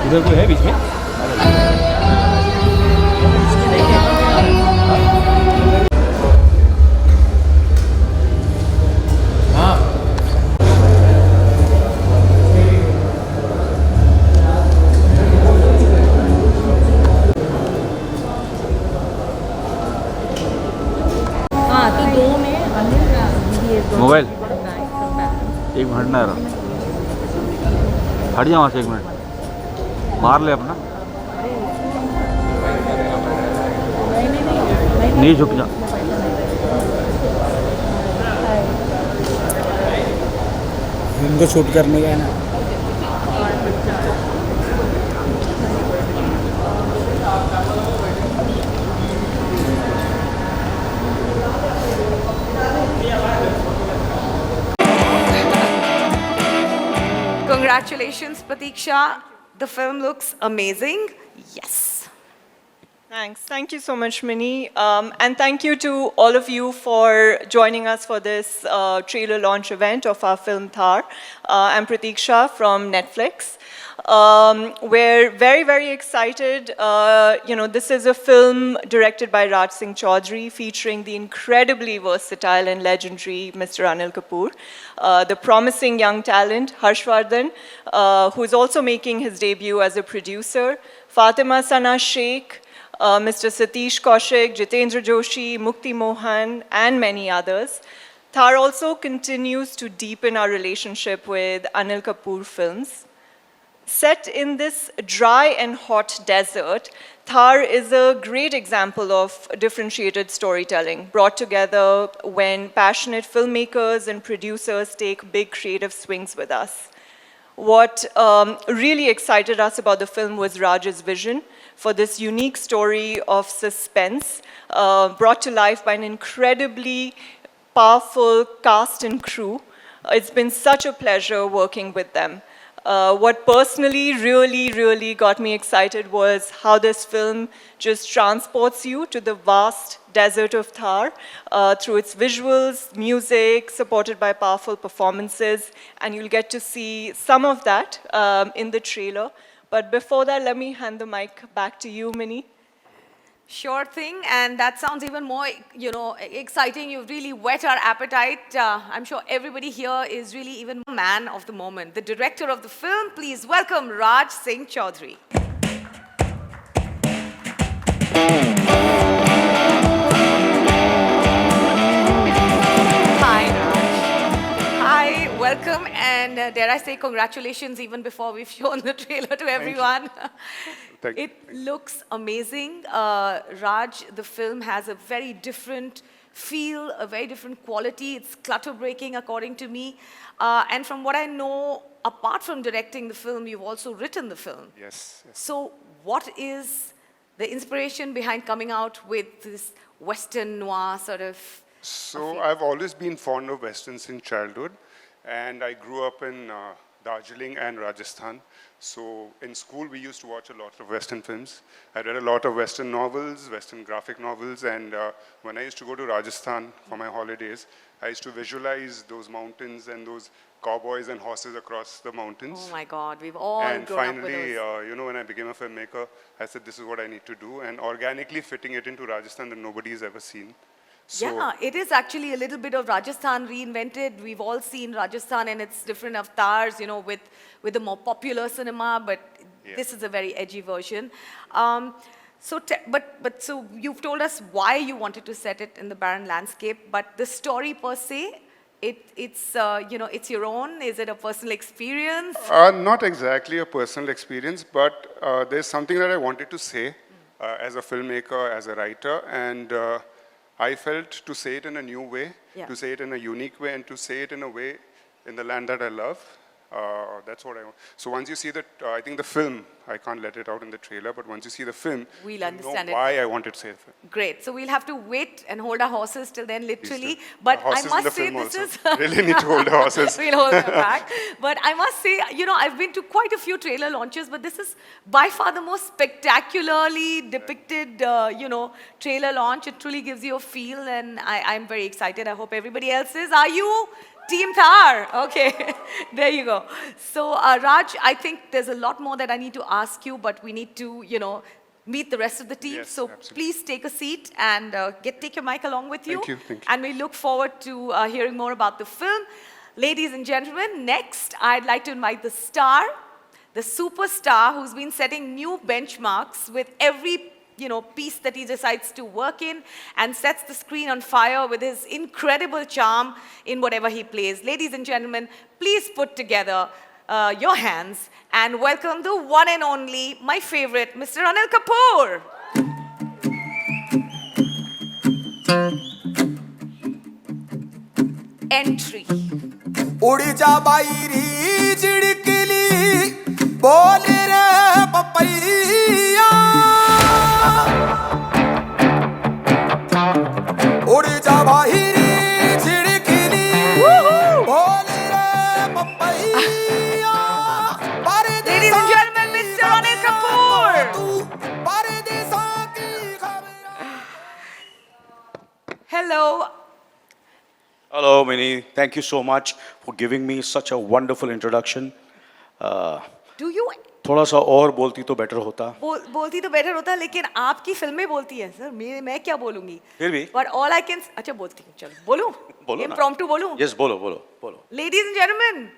उधर कोई है बीच में? हाँ। हाँ तो दो में मोबाइल एक मिनट ना यार, हट जा वहाँ से एक मिनट, मार ले अपना, नहीं झुक जा। इनको शूट करने का है ना। Congratulations, Pratiksha. The film looks amazing. Yes. Thanks. Thank you so much, Minnie. And thank you to all of you for joining us for this trailer launch event of our film Thar. I'm Pratiksha from Netflix. We're very, very excited. This is a film directed by Raj Singh Chaudhary, featuring the incredibly versatile and legendary Mr. Anil Kapoor, the promising young talent Harshvardhan, who is also making his debut as a producer, Fatima Sana Sheikh, Mr. Satish Kaushik, Jitendra Joshi, Mukti Mohan, and many others. Thar also continues to deepen our relationship with Anil Kapoor films. Set in this dry and hot desert, Thar is a great example of differentiated storytelling brought together when passionate filmmakers and producers take big creative swings with us. What really excited us about the film was Raj's vision for this unique story of suspense brought to life by an incredibly powerful cast and crew. It's been such a pleasure working with them. What personally really got me excited was how this film just transports you to the vast desert of Thar through its visuals, music, supported by powerful performances, and you'll get to see some of that in the trailer. But before that, let me hand the mic back to you, Minnie. Sure thing, and that sounds even more, exciting. You've really whet our appetite. I'm sure everybody here is really even man of the moment. The director of the film, please welcome Raj Singh Chaudhary. Hi, Raj. Hi, welcome, and dare I say congratulations even before we've shown the trailer to everyone. It looks amazing. Raj, the film has a very different feel, a very different quality. It's clutter-breaking, according to me. And from what I know, apart from directing the film, you've also written the film. Yes. So what is the inspiration behind coming out with this Western noir sort of? So I've always been fond of Westerns since childhood, and I grew up in Darjeeling and Rajasthan. So in school, we used to watch a lot of Western films. I read a lot of Western novels, Western graphic novels, and when I used to go to Rajasthan for my holidays, I used to visualize those mountains and those cowboys and horses across the mountains. Oh my God, we've all And grown finally, up with those. when I became a filmmaker, I said, this is what I need to do, and organically fitting it into Rajasthan that nobody's ever seen. So, Yeah, it is actually a little bit of Rajasthan reinvented. We've all seen Rajasthan and its different avatars, with the more popular cinema, but this is a very edgy version. So you've told us why you wanted to set it in the barren landscape, but the story per se, it's your own. Is it a personal experience? Not exactly a personal experience, but there's something that I wanted to say as a filmmaker, as a writer, and I felt to say it in a new way, to say it in a unique way, and to say it in a way in the land that I love. That's what I want. So once you see I think the film, I can't let it out in the trailer, but once you see the film, We'll you understand know it. why I wanted to say the film. Great. So we'll have to wait and hold our horses till then, literally. But I Horses in must the say film this also. is... Really need to hold the horses. We'll hold them back. But I must say, I've been to quite a few trailer launches, but this is by far the most spectacularly depicted, trailer launch. It truly gives you a feel, and I'm very excited. I hope everybody else is. Are you? Team Thar. Okay, there you go. So, Raj, I think there's a lot more that I need to ask you, but we need to, meet the rest of the team. Yes, so absolutely. please take a seat and take your mic along with you. Thank you. And we look forward to hearing more about the film. Ladies and gentlemen, next I'd like to invite the star, the superstar who's been setting new benchmarks with every piece that he decides to work in and sets the screen on fire with his incredible charm in whatever he plays. Ladies and gentlemen, please put together your hands and welcome the one and only, my favorite, Mr. Anil Kapoor. Entry. उड़ जा बाईरी चिड़कली बोल रे papaya उड़ जा बाईरी चिड़कली बोल रे papaya Ladies and gentlemen, Mr. Anil Kapoor. परदेसा की खबर Hello. Hello, Minnie. Thank you so much for giving me such a wonderful introduction. Do you थोड़ा सा और बोलती तो बेटर होता. बोलती तो बेटर होता लेकिन आपकी फिल्में बोलती हैं सर मैं क्या बोलूंगी फिर भी? But all I can अच्छा बोलती हूँ चलो बोलूँ बोलो ना. impromptu बोलूँ Yes, बोलो. Ladies and gentlemen,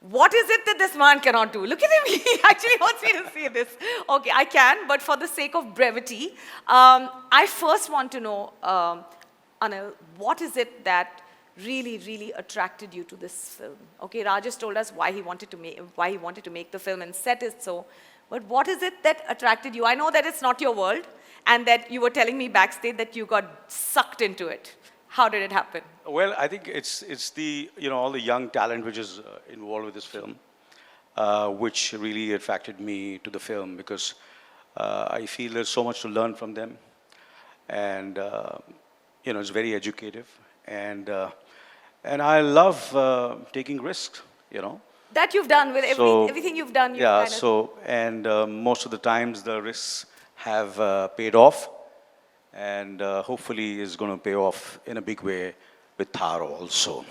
what is it that this man cannot do? Look at him. He actually wants me to say this. Okay, I can, but for the sake of brevity, I first want to know, Anil, what is it that really attracted you to this film? Okay, Rajesh told us why he wanted to make the film and set it so. But what is it that attracted you? I know that it's not your world, and that you were telling me backstage that you got sucked into it. How did it happen? Well, I think it's the all the young talent which is involved with this film, which really attracted me to the film because I feel there's so much to learn from them, and it's very educative, and I love taking risks. That you've done with everything you've done. Yeah. Kind of So and most of the times the risks have paid off, and hopefully is going to pay off in a big way with Thar also.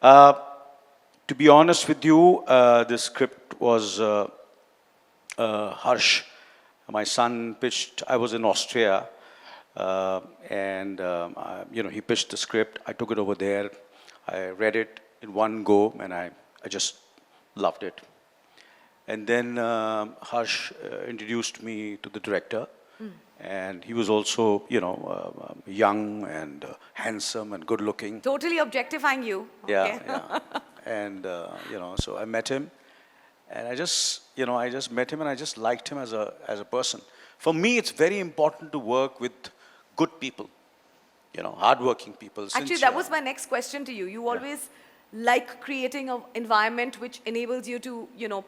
To be honest with you, the script was Harsh. My son pitched. I was in Austria, and he pitched the script. I took it over there. I read it in one go, and I just loved it. And then Harsh introduced me to the director. And he was also, young and handsome and good looking. totally objectifying you. Okay. Yeah. And, so I met him. And I just met him and I just liked him as a person. For me, it's very important to work with good people, hardworking people. Actually, that was my next question to you. You always like creating an environment which enables you to,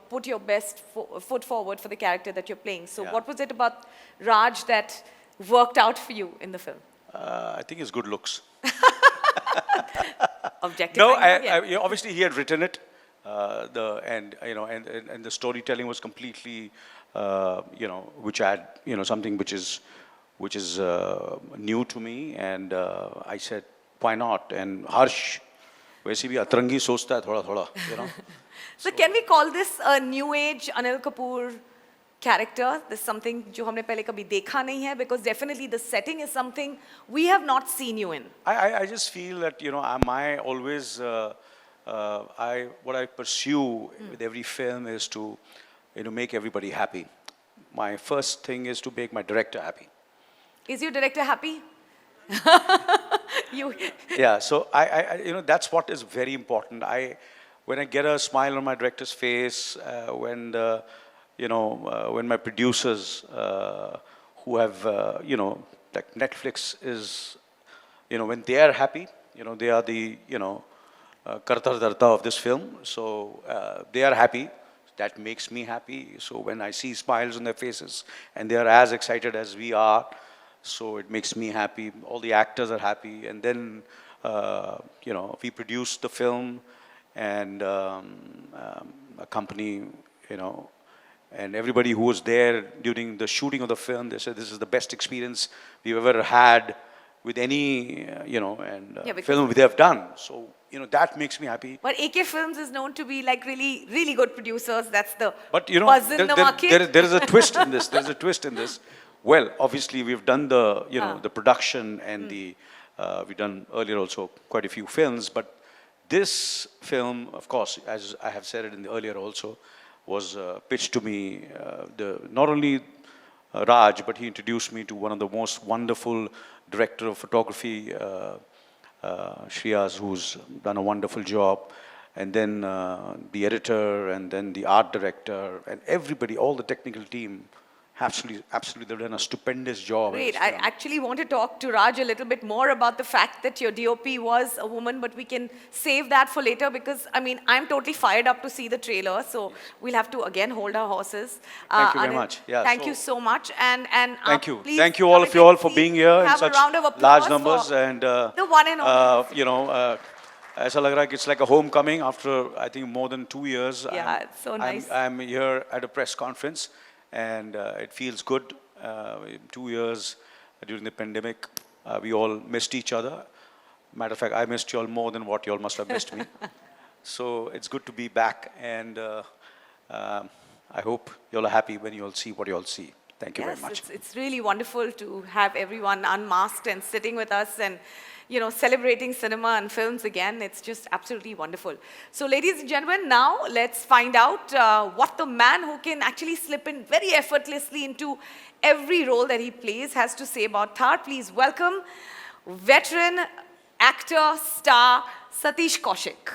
put your best foot forward for the character that you're playing. So what was it about Raj that worked out for you in the film? I think his good looks. Objectively. No, obviously he had written it, and the storytelling was completely, which I had, something which is new to me, and I said, why not? And Harsh, वैसे भी अतरंगी सोचता है थोड़ा. So can we call this a new age Anil Kapoor character? This is something जो हमने पहले कभी देखा नहीं है, because definitely the setting is something we have not seen you in. I just feel that I always what I pursue with every film is to make everybody happy. My first thing is to make my director happy. Is your director happy? Yeah, so I that's what is very important. When I get a smile on my director's face, when my producers who have like Netflix is when they are happy, they are the karta dharta of this film, so they are happy. That makes me happy. So when I see smiles on their faces and they are as excited as we are, so it makes me happy. All the actors are happy, and then we produce the film, and a company, and everybody who was there during the shooting of the film, they said this is the best experience we've ever had, with any, Yeah, because- film they have done. So, that makes me happy. But AK Films is known to be like really, really good producers. That's the But buzz in the market. there is a twist in this. There's a twist in this. Well, obviously we've done the the production and the we've done earlier also quite a few films, but this film, of course, as I have said it in the earlier also, was pitched to me. Not only Raj, but he introduced me to one of the most wonderful director of photography, Shriyas, who's done a wonderful job, and then the editor, and then the art director, and everybody, all the technical team. Absolutely, they've done a stupendous job. in Great. this I film. actually want to talk to Raj a little bit more about the fact that your DOP was a woman, but we can save that for later because, I mean, I'm totally fired up to see the trailer. So we'll have to, again, hold our horses. Thank you very Anil, much. Yeah, thank so- you so much. And Thank you. please Thank you all come of you all and for see- being here in have a such round of applause large numbers. for And, the one and only. ऐसा लग रहा है कि it's like a homecoming after, I think, more than 2 years. Yeah, it's so nice. I'm here at a press conference, and it feels good. 2 years during the pandemic, we all missed each other. Matter of fact, I missed you all more than what you all must have missed me. So it's good to be back, and I hope you all are happy when you all see what you all see. Thank you very much. It's really wonderful to have everyone unmasked and sitting with us and, celebrating cinema and films again. It's just absolutely wonderful. So, ladies and gentlemen, now let's find out what the man who can actually slip in very effortlessly into every role that he plays has to say about Thar. Please welcome veteran actor, star, Satish Kaushik.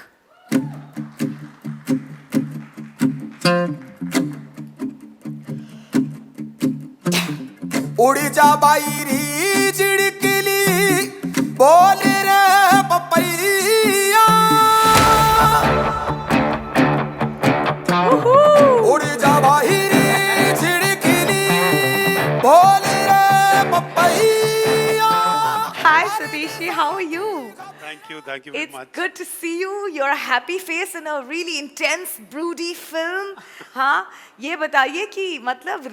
उड़ी जा बाईरी चिड़कली बोल रे papaya उड़ जा बाईरी चिड़कली बोल रे papaya Hi, Satish. How are you? Thank you very It's much. good to see you. You're a happy face in a really intense, broody film. हाँ, ये बताइए कि मतलब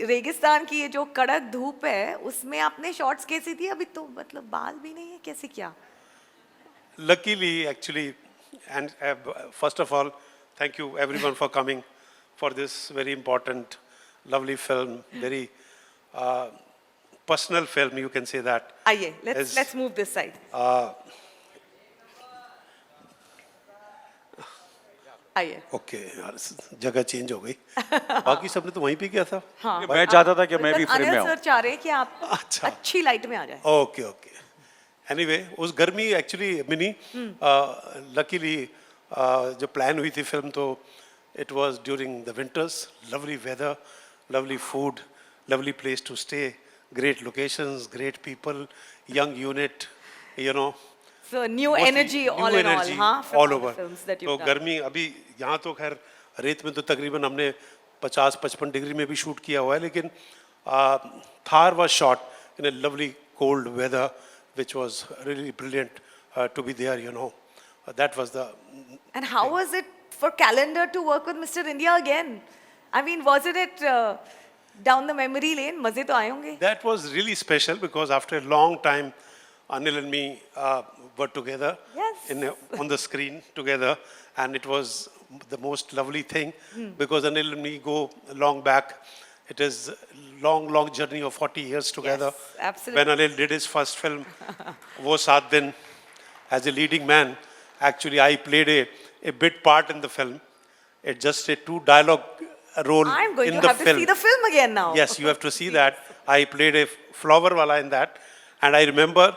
रेगिस्तान की ये जो कड़क धूप है, उसमें आपने शॉट्स कैसी थी? अभी तो मतलब बाल भी नहीं है, कैसे क्या? Luckily, actually, and first of all, thank you everyone for coming for this very important, lovely film, very personal film, you can say that. आइए, As- let's move this side. आइए. ओके यार जगह चेंज हो गई बाकी सबने तो वहीं पे किया था हाँ. मैं चाहता था कि मैं भी Because फ्रेम में अनिल आऊँ. सर चाह रहे हैं कि आप अच्छा. अच्छी लाइट में आ जाए. ओके ओके एनीवे उस गर्मी एक्चुअली मिनी लकीली जो प्लान हुई थी फिल्म तो it was during the winters lovely weather lovely food lovely place to stay great locations great people young unit you know So new energy all in all, हाँ? From all all the over films that तो you've done. गर्मी अभी यहाँ तो खैर रेत में तो तकरीबन हमने 50-55 डिग्री में भी शूट किया हुआ है लेकिन Thar was shot in a lovely cold weather which was really brilliant to be there, you know. That was the... And how was it for Calendar to work with Mr. India again? I mean, was it down the memory lane? मजे तो आए होंगे? That was really special because after a long time, Anil and me were together Yes. on the screen together, and it was the most lovely thing because Anil and me go long back. It is a long journey of 40 years together. Yes, absolutely. When Anil did his first film, Wo Saat Din, as a leading man, actually I played a bit part in the film. It's just a 2 dialogue role I'm going in to the have film. to see the film again now. Yes, you have to see that. I played a flower wala in that. And I remember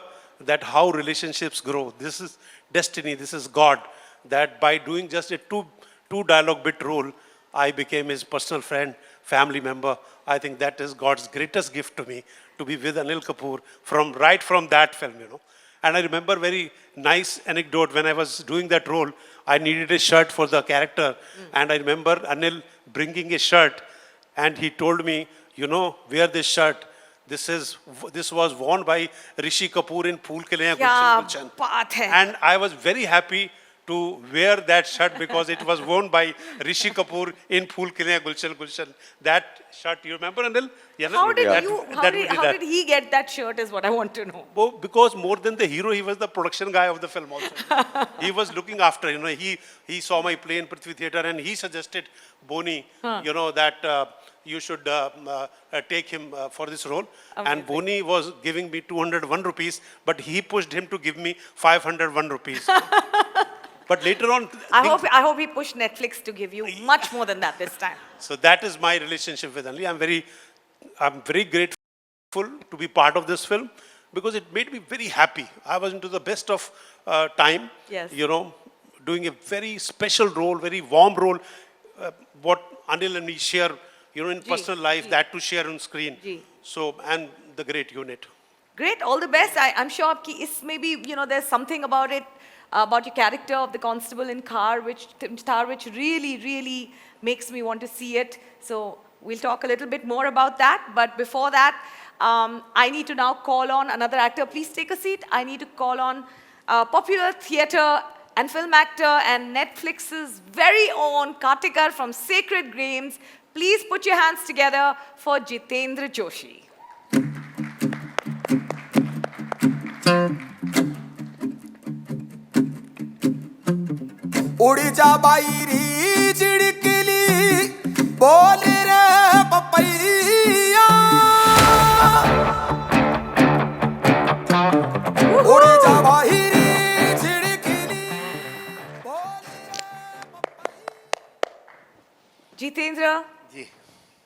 that how relationships grow. This is destiny, this is God. That by doing just a two dialogue bit role, I became his personal friend, family member. I think that is God's greatest gift to me, to be with Anil Kapoor right from that film, you know. And I remember very nice anecdote when I was doing that role, I needed a shirt for the character. And I remember Anil bringing a shirt and he told me, you know, wear this shirt. This was worn by Rishi Kapoor in Phool Ke Liye क्या Gulshan. बात है. And I was very happy to wear that shirt because it was worn by Rishi Kapoor in Phool Khile Gulshan Gulshan. That shirt, you remember, Anil? Yeah, no? How did That- you? that we How that. did he get that shirt? Is what I want to know. Because more than the hero, he was the production guy of the film also. He was looking after, he saw my play in Prithvi Theatre and he suggested Boni, that you should take him for this role. And Boni was giving me 201 rupees, but he pushed him to give me 501 rupees. But later on, I hope he pushed Netflix to give you much more than that this time. so that is my relationship with Anli. I'm very grateful to be part of this film because it made me very happy. I was into the best of time, Yes. doing a very special role, very warm role. What Anil and me share, in personal life, that to share on screen. Ji. So, and the great unit. Great, all the best. I'm sure आपकी इस maybe there's something about it, about your character of the constable in Thar, which really makes me want to see it. So we'll talk a little bit more about that. But before that, I need to now call on another actor. Please take a seat. I need to call on popular theatre and film actor and Netflix's very own Kartikar from Sacred Games. Please put your hands together for Jitendra Joshi. उड़ जा बाईरी चिड़कली बोल रे papaya उड़ जा बाईरी चिड़कली बोल Jitendra, जी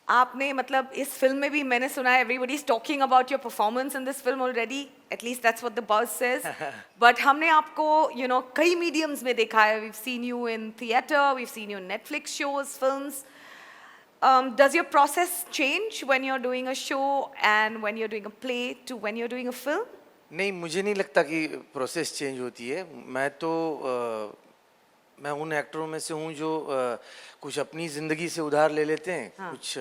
आपने मतलब इस फिल्म में भी मैंने सुना है everybody is talking about your performance in this film already. At least that's what the buzz says. But हमने आपको कई mediums में देखा है. We've seen you in theatre, we've seen you in Netflix shows, films. Does your process change when you're doing a show and when you're doing a play to when you're doing a film? नहीं, मुझे नहीं लगता कि process change होती है. मैं उन एक्टरों में से हूँ जो कुछ अपनी ज़िंदगी से उधार ले लेते हैं, कुछ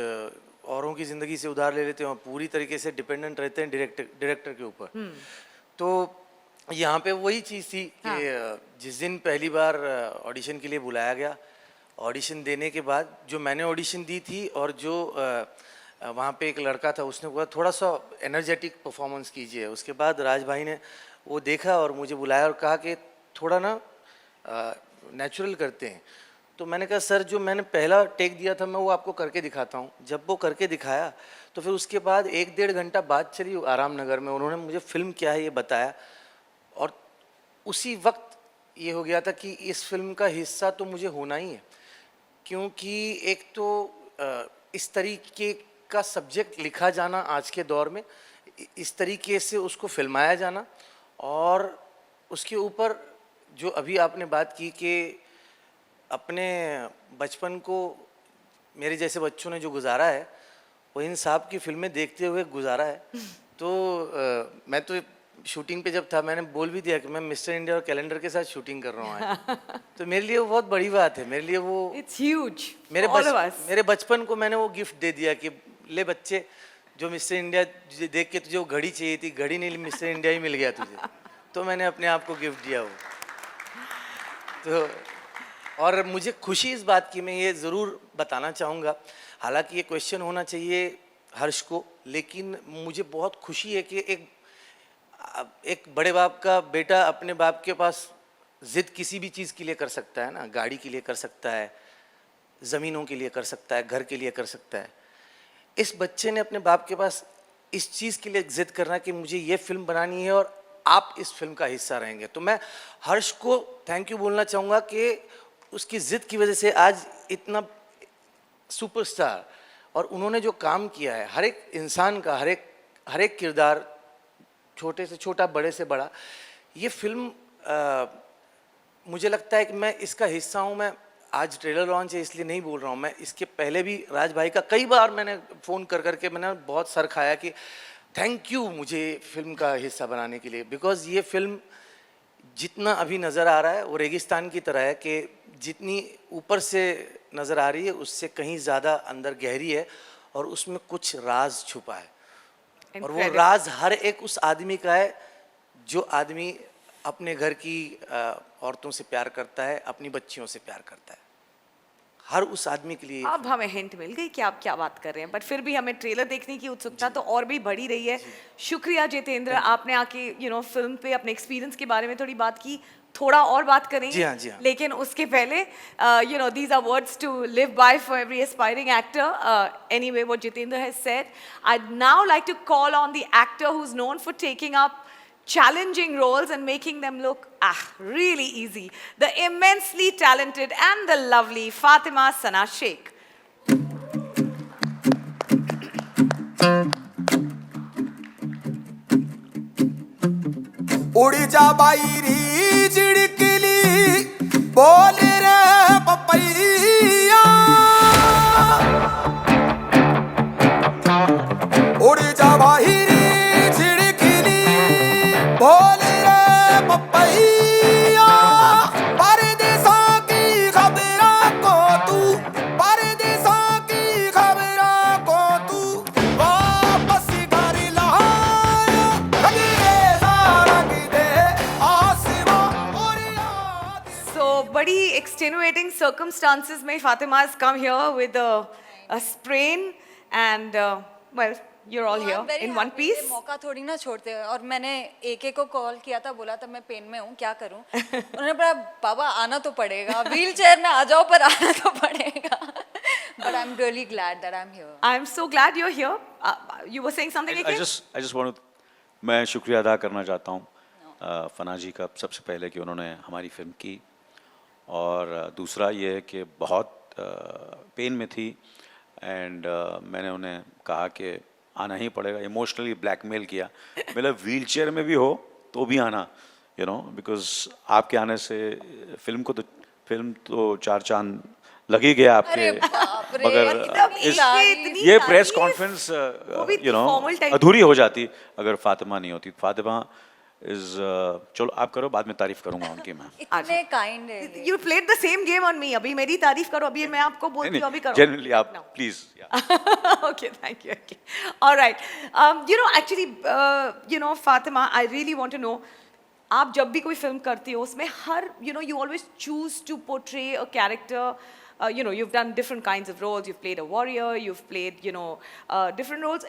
औरों की ज़िंदगी से उधार ले लेते हैं और पूरी तरीके से डिपेंडेंट रहते हैं डायरेक्टर के ऊपर. तो यहाँ पे वही चीज़ थी कि जिस दिन पहली बार ऑडिशन के लिए बुलाया गया, ऑडिशन देने के बाद जो मैंने ऑडिशन दी थी और जो वहाँ पे एक लड़का था उसने बोला थोड़ा सा एनर्जेटिक परफॉर्मेंस कीजिए. उसके बाद राज भाई ने वो देखा और मुझे बुलाया और कहा कि थोड़ा ना नेचुरल करते हैं. तो मैंने कहा सर जो मैंने पहला टेक दिया था मैं वो आपको करके दिखाता हूँ. जब वो करके दिखाया तो फिर उसके बाद 1-1.5 घंटा बात चली आराम नगर में. उन्होंने मुझे फिल्म क्या है ये बताया और उसी वक्त ये हो गया था कि इस फिल्म का हिस्सा तो मुझे होना ही है, क्योंकि एक तो इस तरीके का सब्जेक्ट लिखा जाना आज के दौर में, इस तरीके से उसको फिल्माया जाना और उसके ऊपर जो अभी आपने बात की कि अपने बचपन को मेरे जैसे बच्चों ने जो गुजारा है वो इन साहब की फिल्में देखते हुए गुजारा है. तो मैं तो शूटिंग पे जब था मैंने बोल भी दिया कि मैं मिस्टर इंडिया और कैलेंडर के साथ शूटिंग कर रहा हूँ. तो मेरे लिए वो बहुत बड़ी बात है. मेरे लिए वो It's huge. मेरे बचपन को मैंने वो गिफ्ट दे दिया कि ले बच्चे जो मिस्टर इंडिया देख के तुझे वो घड़ी चाहिए थी, घड़ी नहीं मिस्टर इंडिया ही मिल गया तुझे. तो मैंने अपने आप को गिफ्ट दिया वो. तो और मुझे खुशी इस बात की, मैं ये ज़रूर बताना चाहूँगा, हालांकि ये क्वेश्चन होना चाहिए हर्ष को, लेकिन मुझे बहुत खुशी है कि एक बड़े बाप का बेटा अपने बाप के पास ज़िद किसी भी चीज़ के लिए कर सकता है ना. गाड़ी के लिए कर सकता है, ज़मीनों के लिए कर सकता है, घर के लिए कर सकता है. इस बच्चे ने अपने बाप के पास इस चीज़ के लिए ज़िद करना कि मुझे ये फिल्म बनानी है और आप इस फिल्म का हिस्सा रहेंगे. तो मैं हर्ष को थैंक यू बोलना चाहूँगा कि उसकी ज़िद की वजह से आज इतना सुपरस्टार और उन्होंने जो काम किया है हर एक इंसान का, हर एक किरदार, छोटे से छोटा बड़े से बड़ा, ये फिल्म मुझे लगता है कि मैं इसका हिस्सा हूँ. मैं आज ट्रेलर लॉन्च है इसलिए नहीं बोल रहा हूँ, मैं इसके पहले भी राज भाई का कई बार मैंने फ़ोन करके मैंने बहुत सर खाया कि थैंक यू मुझे फिल्म का हिस्सा बनाने के लिए. बिकॉज़ ये फिल्म जितना अभी नज़र आ रहा है वो रेगिस्तान की तरह है कि जितनी ऊपर से नज़र आ रही है उससे कहीं ज़्यादा अंदर गहरी है और उसमें कुछ राज छुपा है. और वो राज हर एक उस आदमी का है जो आदमी अपने घर की औरतों से प्यार करता है, अपनी बच्चियों से प्यार करता है। हर उस आदमी के लिए अब हमें हिंट मिल गई कि आप क्या बात कर रहे हैं, बट फिर भी हमें ट्रेलर देखने की उत्सुकता तो और भी बढ़ी रही है। शुक्रिया जितेंद्र, आपने आके फिल्म पे अपने एक्सपीरियंस के बारे में थोड़ी बात की, थोड़ा और बात करेंगे। जी हाँ। लेकिन उसके पहले these are words to live by for every aspiring actor. Anyway, what Jitendra has said, I'd now like to call on the actor who's known for taking up challenging roles and making them look really easy, the immensely talented and the lovely Fatima Sana Sheikh. उड़ी जा बाईरी चिड़कली बोल रे papaya उड़ी जा बाईरी चिड़कली बोल रे papaya परदेसा की खबरा को तू परदेसा की खबरा को तू वापस घर लाया अंग्रेजा रंग दे आसमां और याद So, badi extenuating circumstances mein Fatima has come here with a sprain and well, you're all here in one piece. मौका थोड़ी ना छोड़ते हैं। और मैंने एके को कॉल किया था, बोला था मैं पेन में हूँ, क्या करूँ। उन्होंने बोला बाबा आना तो पड़ेगा, व्हील चेयर में आ जाओ पर आना तो पड़ेगा। But I'm really glad that I'm here. I'm so glad you're here. You were saying something again? I just want to, मैं शुक्रिया अदा करना चाहता हूँ फना जी का सबसे पहले कि उन्होंने हमारी फिल्म की, और दूसरा ये है कि बहुत पेन में थी एंड मैंने उन्हें कहा कि आना ही पड़ेगा, इमोशनली ब्लैकमेल किया, मतलब व्हील चेयर में भी हो तो भी आना, बिकॉज आपके आने से फिल्म तो चार चांद लग ही गया आपके, मगर ये प्रेस कॉन्फ्रेंस अधूरी हो जाती अगर फातिमा नहीं होती। फातिमा चलो आप करो, बाद में तारीफ करूंगा उनकी मैं। इतने काइंड है। You played the same game on me. अभी मेरी तारीफ करो, अभी मैं आपको बोलती हूँ, अभी करो। Generally आप please. Okay, thank you. Okay. All right. Actually, Fatima, I really want to know, आप जब भी कोई फिल्म करती हो उसमें हर you always choose to portray a character. You've done different kinds of roles. You've played a warrior. You've played different roles.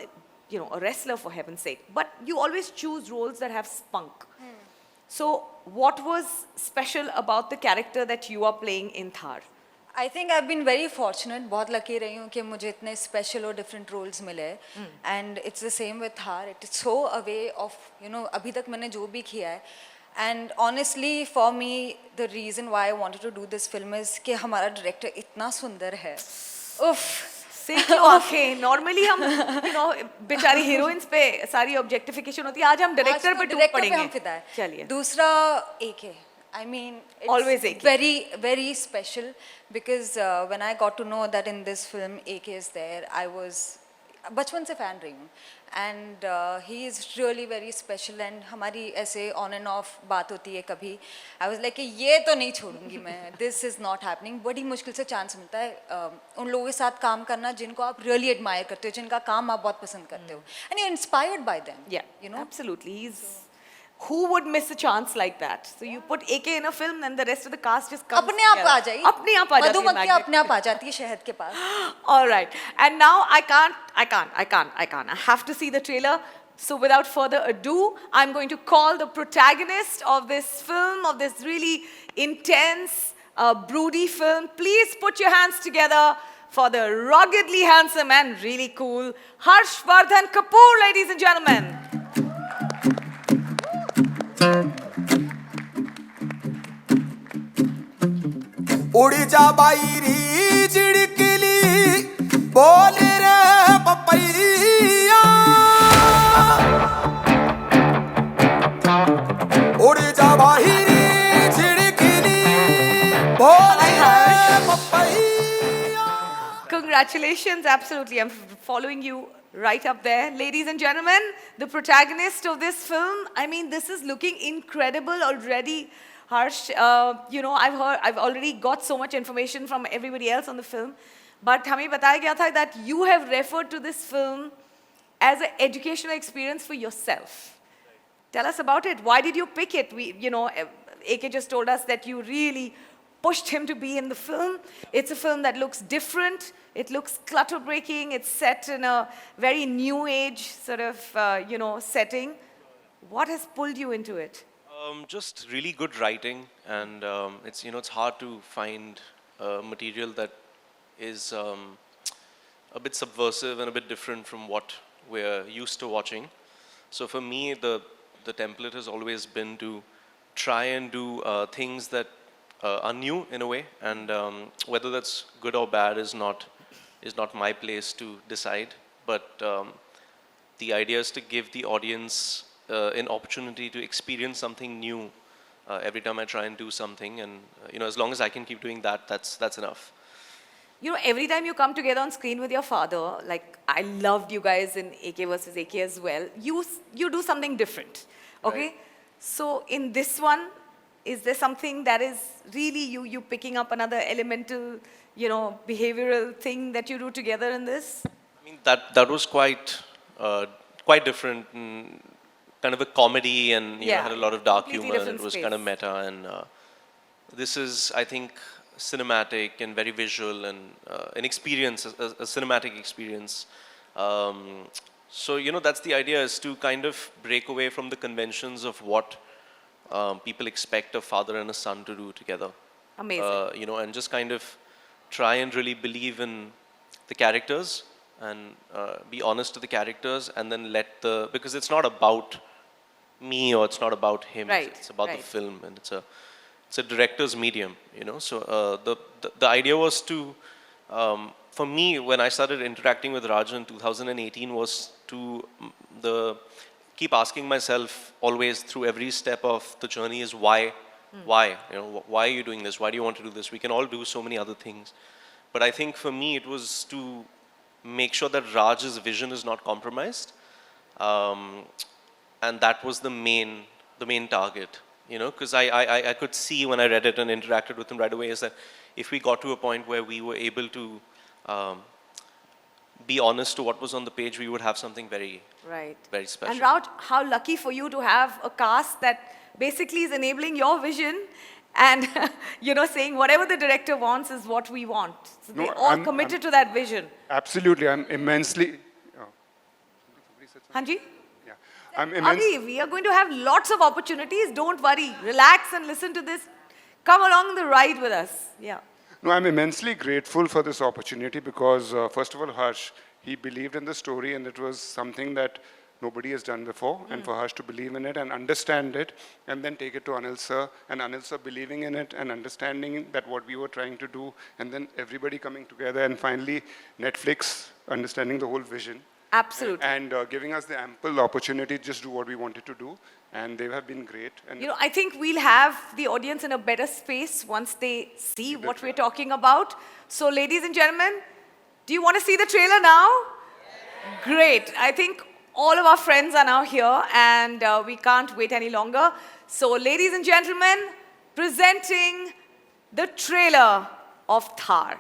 A wrestler for heaven's sake. But you always choose roles that have spunk. So, what was special about the character that you are playing in Thar? I think I've been very fortunate, बहुत lucky रही हूँ कि मुझे इतने special और different roles मिले, and it's the same with Thar. It's so away of अभी तक मैंने जो भी किया है, and honestly for me the reason why I wanted to do this film is कि हमारा director इतना सुंदर है, उफ। नॉर्मली हम बेचारी हीरोइंस पे सारी ऑब्जेक्टिफिकेशन होती है, आज हम डायरेक्टर पे टूट पड़ेंगे। चलिए दूसरा एके, I mean it's always AK. very special because when I got to know that in this film AK is there, I was बचपन से fan रही हूँ, and he is really very special, and हमारी ऐसे on and off बात होती है कभी, I was like कि ये तो नहीं छोड़ूंगी मैं, this is not happening। बड़ी मुश्किल से चांस मिलता है उन लोगों के साथ काम करना जिनको आप really admire करते हो, जिनका काम आप बहुत पसंद करते हो, and you're inspired by them। Yeah, absolutely. Who would miss a chance like that? So you put AK in a film and the rest of the cast just comes अपने आप आ जाइए, अपने आप आ जाती है, मधुमक्खी अपने आप आ जाती है शहद के पास। All right, and now I can't. I have to see the trailer. So without further ado, I'm going to call the protagonist of this film, of this really intense, broody film. Please put your hands together for the ruggedly handsome and really cool Harshvardhan Kapoor, ladies and gentlemen. उड़ी जा बाईरी चिड़कली बोल रे papaya उड़ी जा बाईरी चिड़कली बोल रे papaya. Congratulations, absolutely. I'm following you right up there. Ladies and gentlemen, the protagonist of this film, I mean, this is looking incredible already. Harsh, I've already got so much information from everybody else on the film, but हमें बताया गया था that you have referred to this film as an educational experience for yourself. Tell us about it. Why did you pick it? AK just told us that you really pushed him to be in the film. It's a film that looks different. It looks clutter-breaking. It's set in a very new age sort of, setting. What has pulled you into it? Just really good writing, and it's hard to find material that is a bit subversive and a bit different from what we're used to watching. So for me, the template has always been to try and do things that are new in a way, and whether that's good or bad is not my place to decide. But the idea is to give the audience an opportunity to experience something new every time I try and do something, and as long as I can keep doing that, that's enough. Every time you come together on screen with your father, like I loved you guys in AK versus AK as well, you do something different, okay? Right. So in this one, is there something that is really you picking up another elemental, behavioral thing that you do together in this? I mean, that was quite different, and kind of a comedy, and had a lot of dark completely humor, and different it was space. kind of meta, and this is, I think, cinematic and very visual, and an experience, a cinematic experience. So that's the idea, is to kind of break away from the conventions of what people expect a father and a son to do together. Amazing. And just kind of try and really believe in the characters, and be honest to the characters, and then because it's not about me, or it's not about him. Right, It's about right. the film, and it's a director's medium, So the idea was to, for me, when I started interacting with Raj in 2018, was to keep asking myself always through every step of the journey is why? Why? Why are you doing this? Why do you want to do this? We can all do so many other things. But I think for me, it was to make sure that Raj's vision is not compromised. And that was the main target, because I could see when I read it and interacted with him right away, is that if we got to a point where we were able to be honest to what was on the page, we would have something very, Right. very special. And Raj, how lucky for you to have a cast that basically is enabling your vision and, saying whatever the director wants is what we want. So No, they all I'm- committed to that vision. Absolutely, I'm immensely. Oh. Hanji? Yeah, I'm immensely. Agi, we are going to have lots of opportunities. Don't worry. Relax and listen to this. Come along the ride with us. Yeah. No, I'm immensely grateful for this opportunity because, first of all, Harsh, he believed in the story, and it was something that nobody has done before. And for Harsh to believe in it and understand it, and then take it to Anil sir, and Anil sir believing in it and understanding that what we were trying to do, and then everybody coming together, and finally Netflix understanding the whole vision. Absolutely. And giving us the ample opportunity to just do what we wanted to do. And they have been great. And I think we'll have the audience in a better space once they see what we're talking about. So, ladies and gentlemen, do you want to see the trailer now? Yes. Great. I think all of our friends are now here, and we can't wait any longer. So, ladies and gentlemen, presenting the trailer of Thar.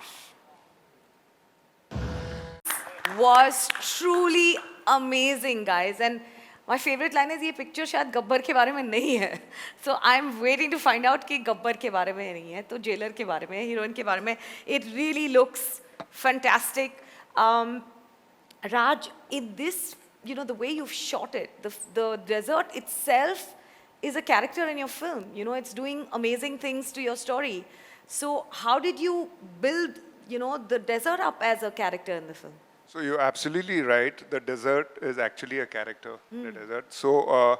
Was truly amazing, guys. And my favorite line is, ये picture शायद गब्बर के बारे में नहीं है. So I'm waiting to find out कि गब्बर के बारे में नहीं है, तो jailer के बारे में, heroine के बारे में. It really looks fantastic. Raj, in this, the way you've shot it, the desert itself is a character in your film. It's doing amazing things to your story. So how did you build, the desert up as a character in the film? So you're absolutely right. The desert is actually a character, the desert. So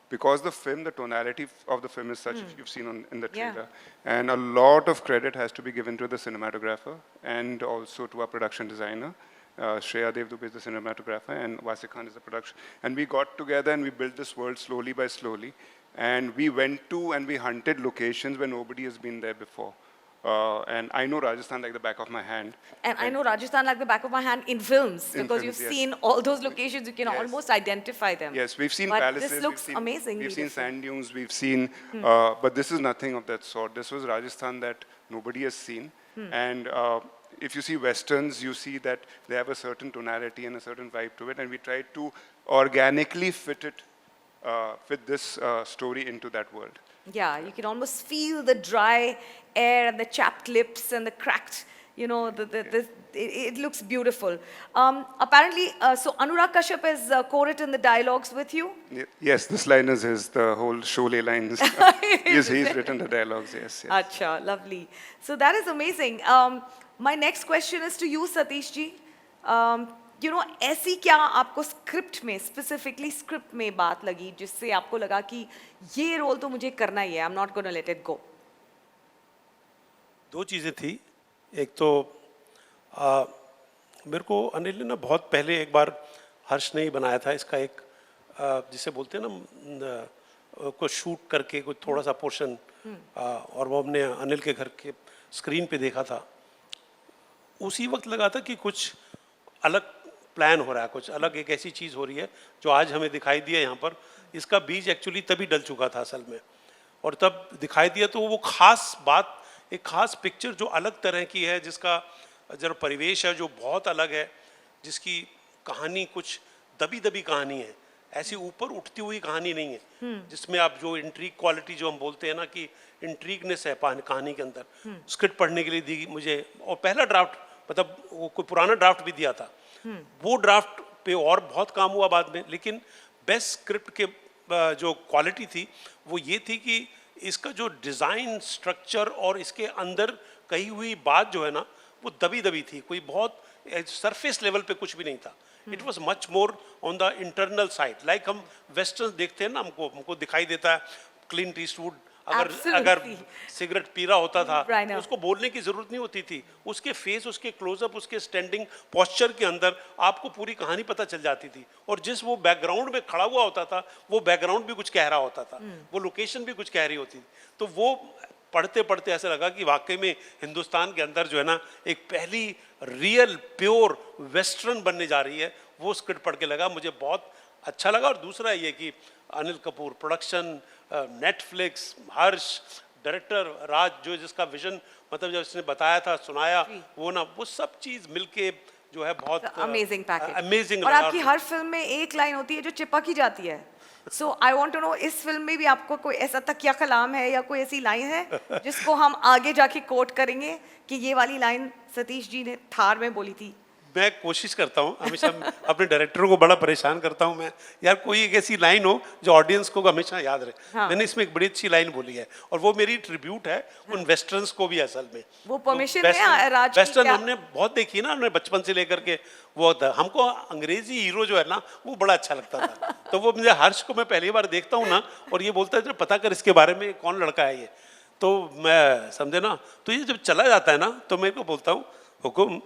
because the tonality of the film is such, you've seen in the trailer, and a lot of credit has to be given to the cinematographer and also to our production designer. Shreya Dev Dubey is the cinematographer, and Wasik Khan is the production. And we got together and we built this world slowly by slowly. And we went to and we hunted locations where nobody has been there before. And I know Rajasthan like the back of my hand. And I know Rajasthan like the back of my hand in films, In because films, you've yes. seen all those locations, you can Yes. almost identify them. Yes, we've seen But palaces. this looks amazing. We've seen beautiful. sand dunes. We've seen, but this is nothing of that sort. This was Rajasthan that nobody has seen. And if you see westerns, you see that they have a certain tonality and a certain vibe to it. And we tried to organically fit this story into that world. Yeah, you can almost feel the dry air and the chapped lips and the cracked, you know, it looks beautiful. Apparently, so Anurag Kashyap has co-written the dialogues with you. Yes, this line is his, the whole Sholay lines. He's written the dialogues, yes. Acha, lovely. So that is amazing. My next question is to you, Satish ji. You know, ऐसी क्या आपको script में, specifically script में बात लगी जिससे आपको लगा कि ये रोल तो मुझे करना ही है, I am not gonna let it go? दो चीज़ें थी. एक तो मेरे को अनिल ने ना बहुत पहले एक बार हर्ष ने ही बनाया था इसका एक जिसे बोलते हैं ना को शूट करके कोई थोड़ा सा पोर्शन, और वो हमने अनिल के घर के स्क्रीन पे देखा था. उसी वक्त लगा था कि कुछ अलग प्लान हो रहा है, कुछ अलग एक ऐसी चीज़ हो रही है जो आज हमें दिखाई दिया यहाँ पर. इसका बीज एक्चुअली तभी डल चुका था असल में, और तब दिखाई दिया तो वो खास बात, एक खास पिक्चर जो अलग तरह की है, जिसका जरा परिवेश है जो बहुत अलग है, जिसकी कहानी कुछ दबी दबी कहानी है, ऐसी ऊपर उठती हुई कहानी नहीं है, जिसमें आप जो इंट्रीग क्वालिटी जो हम बोलते हैं ना कि इंट्रीगनेस है कहानी के अंदर. स्क्रिप्ट पढ़ने के लिए दी मुझे, और पहला ड्राफ्ट मतलब वो कोई पुराना ड्राफ्ट भी दिया था, वो ड्राफ्ट पे और बहुत काम हुआ बाद में. लेकिन बेस्ट स्क्रिप्ट के जो क्वालिटी थी वो ये थी कि इसका जो डिज़ाइन स्ट्रक्चर और इसके अंदर कही हुई बात जो है ना वो दबी दबी थी, कोई बहुत सरफेस लेवल पे कुछ भी नहीं था. It was much more on the internal side. Like हम वेस्टर्न देखते हैं ना, हमको दिखाई देता है क्लिंट ईस्टवुड अगर सिगरेट पी रहा होता था तो उसको बोलने की जरूरत नहीं होती थी, उसके फेस, उसके क्लोजअप, उसके स्टैंडिंग पोस्चर के अंदर आपको पूरी कहानी पता चल जाती थी. और जिस वो बैकग्राउंड में खड़ा हुआ होता था वो बैकग्राउंड भी कुछ कह रहा होता था, वो लोकेशन भी कुछ कह रही होती थी. तो वो पढ़ते पढ़ते ऐसा लगा कि वाकई में हिंदुस्तान के अंदर जो है ना एक पहली रियल प्योर वेस्टर्न बनने जा रही है. वो स्क्रिप्ट पढ़ के लगा, मुझे बहुत अच्छा लगा. और दूसरा ये कि अनिल कपूर, प्रोडक्शन, नेटफ्लिक्स, हर्ष, डायरेक्टर राज, जो जिसका विजन मतलब जब इसने बताया था, सुनाया, वो ना वो सब चीज़ मिलके जो है बहुत अमेजिंग पैकेज, अमेजिंग. और आपकी हर फिल्म में एक लाइन होती है जो चिपक ही जाती है. So I want to know, इस फिल्म में भी आपको कोई ऐसा तकिया कलाम है या कोई ऐसी लाइन है जिसको हम आगे जाके कोट करेंगे कि ये वाली लाइन सतीश जी ने थार में बोली थी? मैं कोशिश करता हूँ हमेशा, अपने डायरेक्टरों को बड़ा परेशान करता हूँ मैं, यार कोई एक ऐसी लाइन हो जो ऑडियंस को हमेशा याद रहे. हाँ. मैंने इसमें एक बड़ी अच्छी लाइन बोली है और वो मेरी ट्रिब्यूट है उन वेस्टर्न्स को भी. असल में वो परमिशन है राज, वेस्टर्न हमने बहुत देखी ना, हमने बचपन से लेकर के. वो हमको अंग्रेजी हीरो जो है ना वो बड़ा अच्छा लगता था. तो वो मुझे हर्ष को मैं पहली बार देखता हूँ ना और ये बोलता है पता कर इसके बारे में कौन लड़का है ये, तो मैं समझे ना, तो ये जब चला जाता है ना तो मैं को बोलता हूँ हुकुम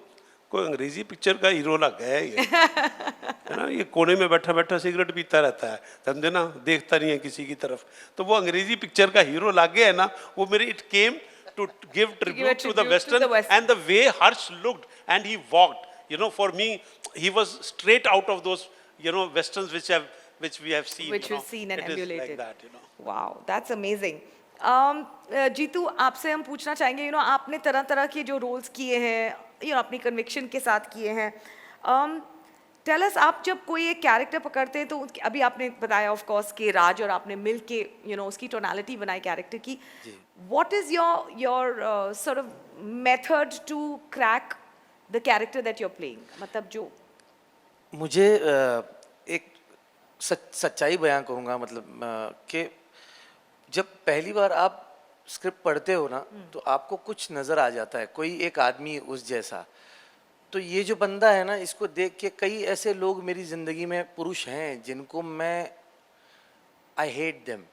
कोई अंग्रेजी पिक्चर का हीरो लग गया है है ना, ये कोने में बैठा बैठा सिगरेट पीता रहता है, समझे ना, देखता नहीं है किसी की तरफ. तो वो अंग्रेजी पिक्चर का हीरो लग गया है ना, वो मेरे it came to give tribute to the western and the way Harsh looked and he walked. You know, for me, he was straight out of those, you know, westerns which we have seen. Which we've seen and emulated. It is like that, you know. Wow, that's amazing. Jitu, आपसे हम पूछना चाहेंगे, you know, आपने तरह तरह के जो roles किए हैं, you know, अपनी कन्विक्शन के साथ किए हैं. Tell us, आप जब कोई एक कैरेक्टर पकड़ते हैं तो अभी आपने बताया ऑफ कोर्स कि राज और आपने मिल के you know, उसकी टोनालिटी बनाई कैरेक्टर की. What is your sort of method to crack the character that you're playing? मतलब जो मुझे एक सच्चाई बयां करूँगा, मतलब कि जब पहली बार आप स्क्रिप्ट पढ़ते हो ना तो आपको कुछ नज़र आ जाता है, कोई एक आदमी उस जैसा. तो ये जो बंदा है ना, इसको देख के कई ऐसे लोग मेरी ज़िंदगी में पुरुष हैं जिनको मैं आई हेट देम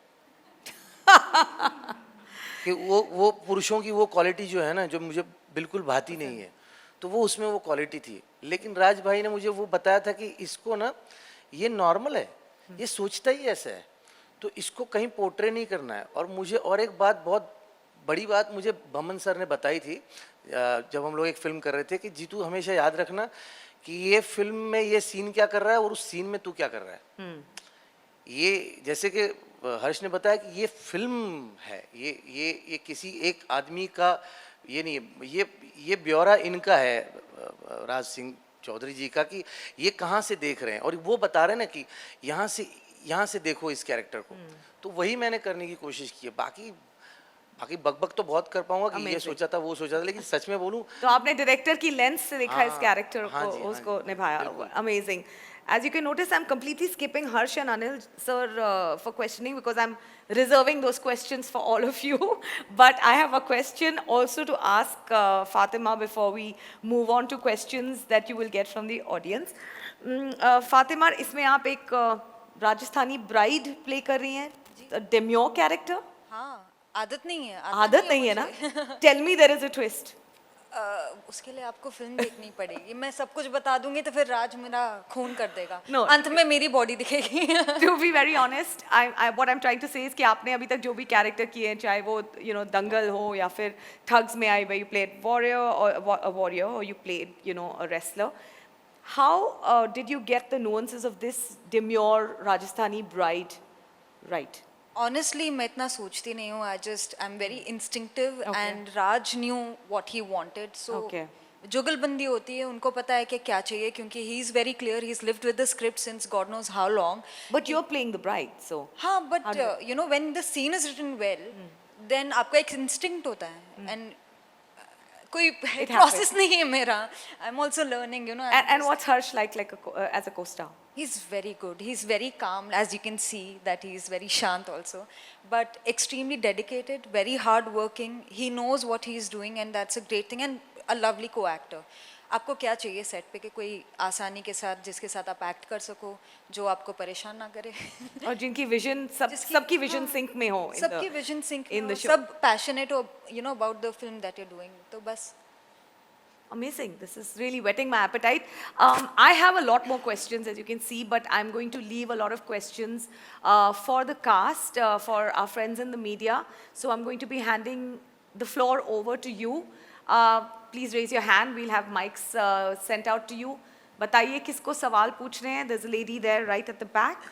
कि वो पुरुषों की वो क्वालिटी जो है ना जो मुझे बिल्कुल भाती नहीं है, तो वो उसमें वो क्वालिटी थी. लेकिन राज भाई ने मुझे वो बताया था कि इसको ना ये नॉर्मल है, ये सोचता ही ऐसा है, तो इसको कहीं पोर्ट्रे नहीं करना है. और मुझे और एक बात, बहुत बड़ी बात मुझे बमन सर ने बताई थी जब हम लोग एक फिल्म कर रहे थे कि जीतू हमेशा याद रखना कि ये फिल्म में ये सीन क्या कर रहा है और उस सीन में तू क्या कर रहा है. ये जैसे कि हर्ष ने बताया कि ये फिल्म है, ये किसी एक आदमी का ये नहीं है, ये ब्यौरा इनका है राज सिंह चौधरी जी का कि ये कहाँ से देख रहे हैं. और वो बता रहे हैं ना कि यहाँ से यहाँ से देखो इस कैरेक्टर को। तो वही मैंने करने की कोशिश की है। बाकी बाकी बक तो बहुत कर पाऊंगा कि ये सोचा था वो सोचा था, लेकिन सच में बोलूं तो आपने डायरेक्टर की लेंस से देखा इस हाँ, कैरेक्टर हाँ को, जी, हाँ उसको जी, निभाया। बिल्कुल। Amazing. As you can notice, I'm completely skipping Harsh and Anil sir for questioning because I'm reserving those questions for all of you. But I have a question also to ask Fatima before we move on to questions that you will get from the audience. Fatima, इसमें आप एक Rajasthani bride play कर रही हैं, demure character. हाँ, आदत नहीं है। आदत नहीं है ना? Tell me there is a twist. उसके लिए आपको फिल्म देखनी पड़ेगी। मैं सब कुछ बता दूंगी तो फिर राज मेरा खून कर देगा। No. अंत में मेरी बॉडी दिखेगी। To be very honest, what I'm trying to say is कि आपने अभी तक जो भी कैरेक्टर किए हैं, चाहे वो दंगल हो या फिर ठग्स में आई where you played a warrior or you played a wrestler. How did you get the nuances of this demure Rajasthani bride right? Honestly, मैं इतना सोचती नहीं हूँ. I'm very instinctive Okay. and Raj knew what he wanted. So Okay. जुगलबंदी होती है, उनको पता है कि क्या चाहिए क्योंकि he is very clear. He's lived with the script since God knows how long. But you're playing the bride, so. हाँ, but when the scene is written well, then आपका एक instinct होता है and कोई process नहीं है मेरा. I'm also learning, And what's Harsh like as a co-star? He's very good. He's very calm, as you can see that he's very shant also, but extremely dedicated, very hardworking. He knows what he's doing, and that's a great thing. And a lovely co-actor. आपको क्या चाहिए set पे कि कोई आसानी के साथ जिसके साथ आप एक्ट कर सको, जो आपको परेशान ना करे और जिनकी विजन सबकी विजन सिंक में हो, सबकी vision sync in the show. सब पैशनेट हो about the film that you're doing. तो बस Amazing. This is really whetting my appetite. I have a lot more questions, as you can see, but I'm going to leave a lot of questions for the cast, for our friends in the media. So I'm going to be handing the floor over to you. Please raise your hand. We'll have mics sent out to you. बताइए किसको सवाल पूछ रहे हैं? There's a lady there right at the back.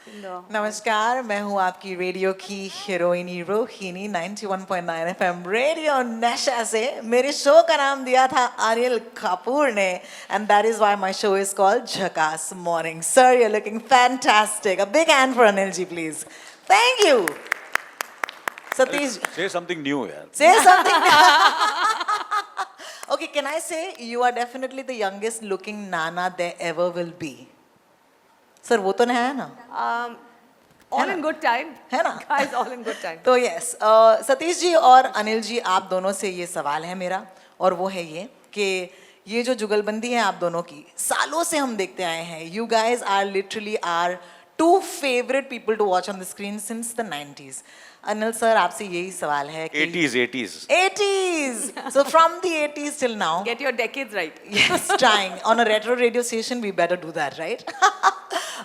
नमस्कार, मैं हूँ आपकी रेडियो की हीरोइनी रोहिणी 91.9 FM रेडियो नशा से। मेरे शो का नाम दिया था अनिल कपूर ने, and that is why my show is called Jhakas Morning. Sir, you're looking fantastic. A big hand for Anil ji, please. Thank you. Satish, Say something new, yeah. say something. Okay, can I say you are definitely the youngest looking Nana there ever will be? Sir, वो तो नहीं है ना? All in good time. है ना? Guys, all in good time. तो yes, Satish ji और अनिल जी, आप दोनों से ये सवाल है मेरा, और वो है ये कि ये जो जुगलबंदी है आप दोनों की, सालों से हम देखते आए हैं. You guys are literally our two favorite people to watch on the screen since the 90s. Anil sir, आपसे यही सवाल है कि 80s. So from the 80s till now. Get your decades right. Yes, trying. On a retro radio station, we better do that, right?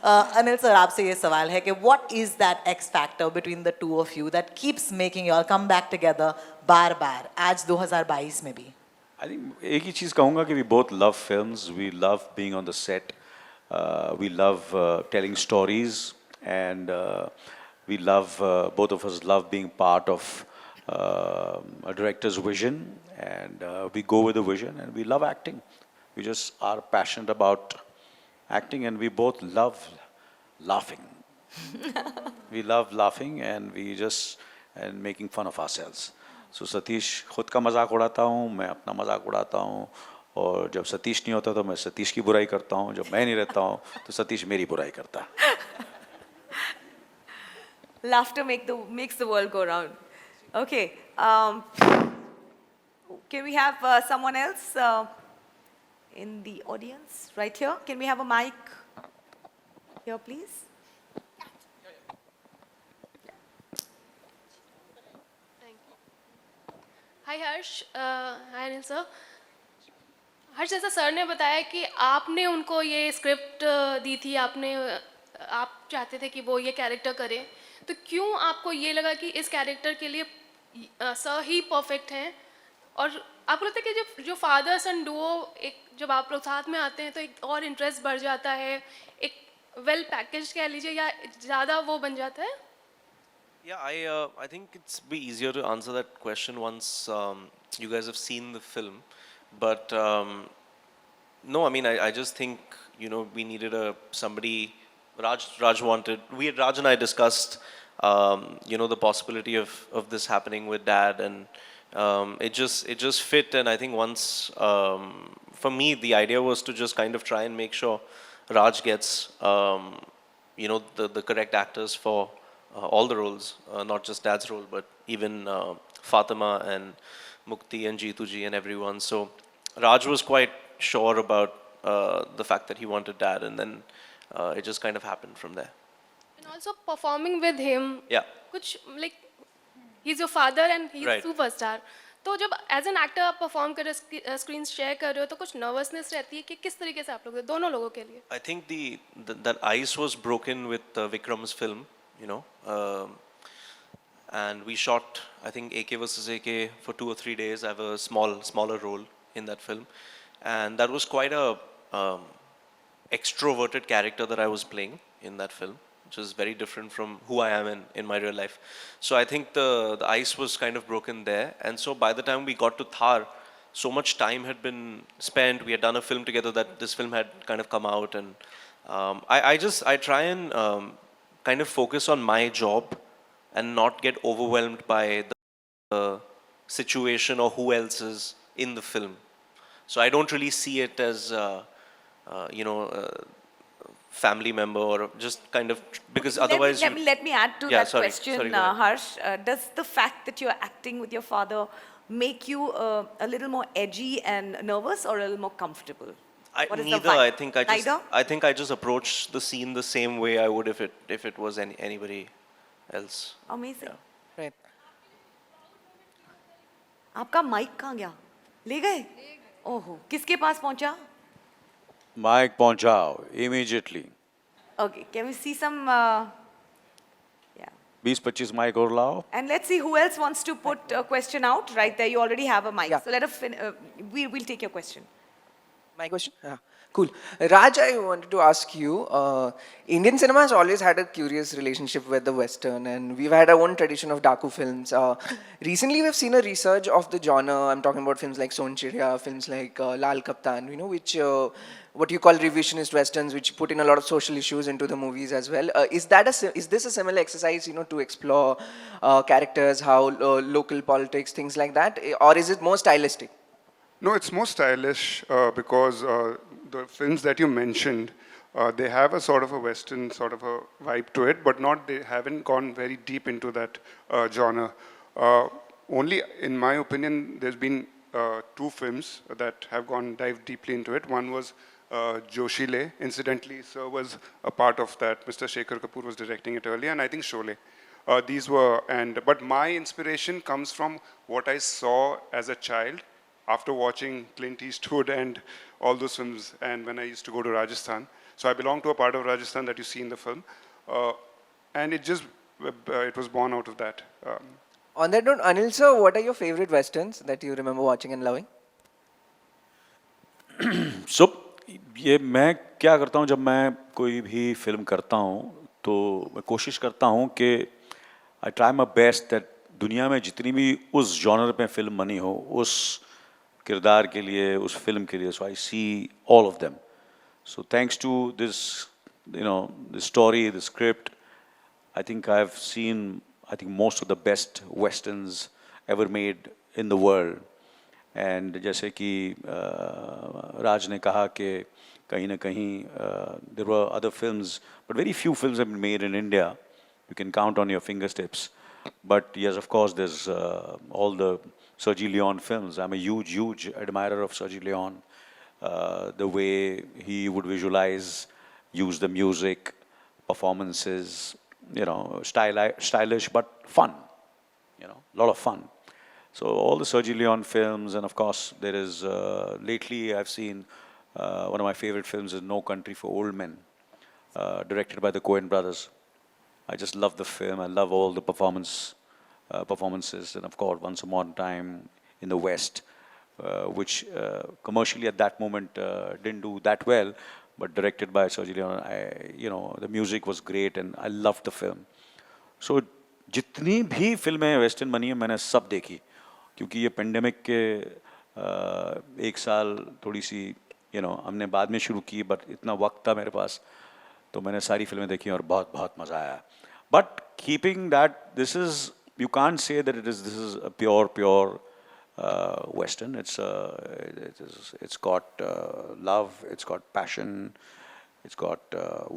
Anil sir, आपसे ये सवाल है कि what is that X factor between the two of you that keeps making you all come back together बार-बार आज 2022 में भी? I think एक ही चीज़ कहूँगा कि we both love films, we love being on the set, we love telling stories, and we love, both of us love being part of a director's vision, and we go with the vision, and we love acting. We just are passionate about acting, and we both love laughing. We love laughing, and we just and making fun of ourselves. So Satish खुद का मजाक उड़ाता हूँ, मैं अपना मजाक उड़ाता हूँ, और जब सतीश नहीं होता तो मैं सतीश की बुराई करता हूँ, जब मैं नहीं रहता हूँ तो सतीश मेरी बुराई करता है. Laughter makes the world go round. Okay. Can we have someone else in the audience right here? Can we have a mic here, please? Hi Harsh, hi Anil sir. Harsh, जैसा सर ने बताया कि आपने उनको ये स्क्रिप्ट दी थी, आप चाहते थे कि वो ये कैरेक्टर करें, तो क्यों आपको ये लगा कि इस कैरेक्टर के लिए सर ही परफेक्ट हैं? और आपको लगता है कि जो फादर सन डुओ, एक जब आप लोग साथ में आते हैं तो एक और इंटरेस्ट बढ़ जाता है, एक वेल पैकेज कह लीजिए, या ज़्यादा वो बन जाता है? Yeah, I think it's be easier to answer that question once you guys have seen the film. But no, I mean, I just think we needed somebody Raj wanted. Raj and I discussed, the possibility of this happening with Dad, and it just fit. And I think once, for me, the idea was to just kind of try and make sure Raj gets, the correct actors for all the roles, not just Dad's role, but even Fatima and Mukti and Jeetu ji and everyone. So Raj was quite sure about the fact that he wanted Dad, and then it just kind of happened from there. And also performing with him. Yeah. कुछ like he's your father and he's Right. superstar. तो जब as an actor आप perform कर रहे हो, screen share कर रहे हो, तो कुछ नर्वसनेस रहती है कि किस तरीके से आप लोग दोनों लोगों के लिए? I think that ice was broken with Vikram's film, and we shot, I think, AK versus AK for 2 or 3 days. I have a smaller role in that film, and that was quite a extroverted character that I was playing in that film, which is very different from who I am in my real life. So I think the ice was kind of broken there, and so by the time we got to Thar, so much time had been spent. We had done a film together that this film had kind of come out, and I try and kind of focus on my job and not get overwhelmed by the situation or who else is in the film. So I don't really see it as family member or just kind of, because otherwise let me add to Yeah, that sorry, question, sorry, go ahead. Harsh. Does the fact that you're acting with your father make you a little more edgy and nervous, or a little more comfortable? What is the neither. vibe? I think I just approach the scene the same way I would if it was anybody else. Amazing. Right. आपका mic कहाँ गया? ले गए? ओहो, किसके पास पहुंचा? Mike पहुंचाओ immediately. Okay, can we see some? 20-25 mic और लाओ. And let's see who else wants to put a question out. Right there, you already have a mic. Yeah. So let us. We'll take your question. My question? Yeah. Cool. Raj, I wanted to ask you, Indian cinema has always had a curious relationship with the Western, and we've had our own tradition of Daku films. Recently, we've seen a resurge of the genre. I'm talking about films like Son Chiriya, films like Lal Kaptan, which what you call revisionist Westerns, which put in a lot of social issues into the movies as well. Is this a similar exercise, to explore characters, how local politics, things like that, or is it more stylistic? No, it's more stylish because the films that you mentioned, they have a sort of a Western sort of a vibe to it, but they haven't gone very deep into that genre. Only, in my opinion, there's been 2 films that have dived deeply into it. One was Joshile. Incidentally, Sir was a part of that. Mr. Shekhar Kapoor was directing it earlier, and I think Sholay. But my inspiration comes from what I saw as a child after watching Clint Eastwood and all those films, and when I used to go to Rajasthan. So I belong to a part of Rajasthan that you see in the film, and it was born out of that. On that note, Anil sir, what are your favorite Westerns that you remember watching and loving? So, ये मैं क्या करता हूँ जब मैं कोई भी film करता हूँ तो मैं कोशिश करता हूँ कि I try my best that दुनिया में जितनी भी उस जॉनर पे फिल्म बनी हो उस किरदार के लिए उस फिल्म के लिए, so I see all of them. So thanks to this, the story, the script, I think I've seen most of the best westerns ever made in the world. And जैसे कि राज ने कहा कि कहीं ना कहीं there were other films, but very few films have been made in India. You can count on your fingertips. But yes, of course, there's all the Sergio Leone films. I'm a huge admirer of Sergio Leone. The way he would visualize, use the music, performances, stylish but fun. A lot of fun. So all the Sergio Leone films, and of course there is, lately I've seen one of my favorite films is No Country for Old Men, directed by the Coen brothers. I just love the film. I love all the performances, and of course Once Upon a Time in the West, which commercially at that moment didn't do that well, but directed by Sergio Leone, the music was great and I loved the film. So जितनी भी फिल्में western बनी हैं मैंने सब देखी, क्योंकि ये पेंडेमिक के 1 साल थोड़ी सी हमने बाद में शुरू की, बट इतना वक्त था मेरे पास तो मैंने सारी फिल्में देखी और बहुत बहुत मज़ा आया. But keeping that, this is, you can't say that this is a pure Western. It's got love, it's got passion, it's got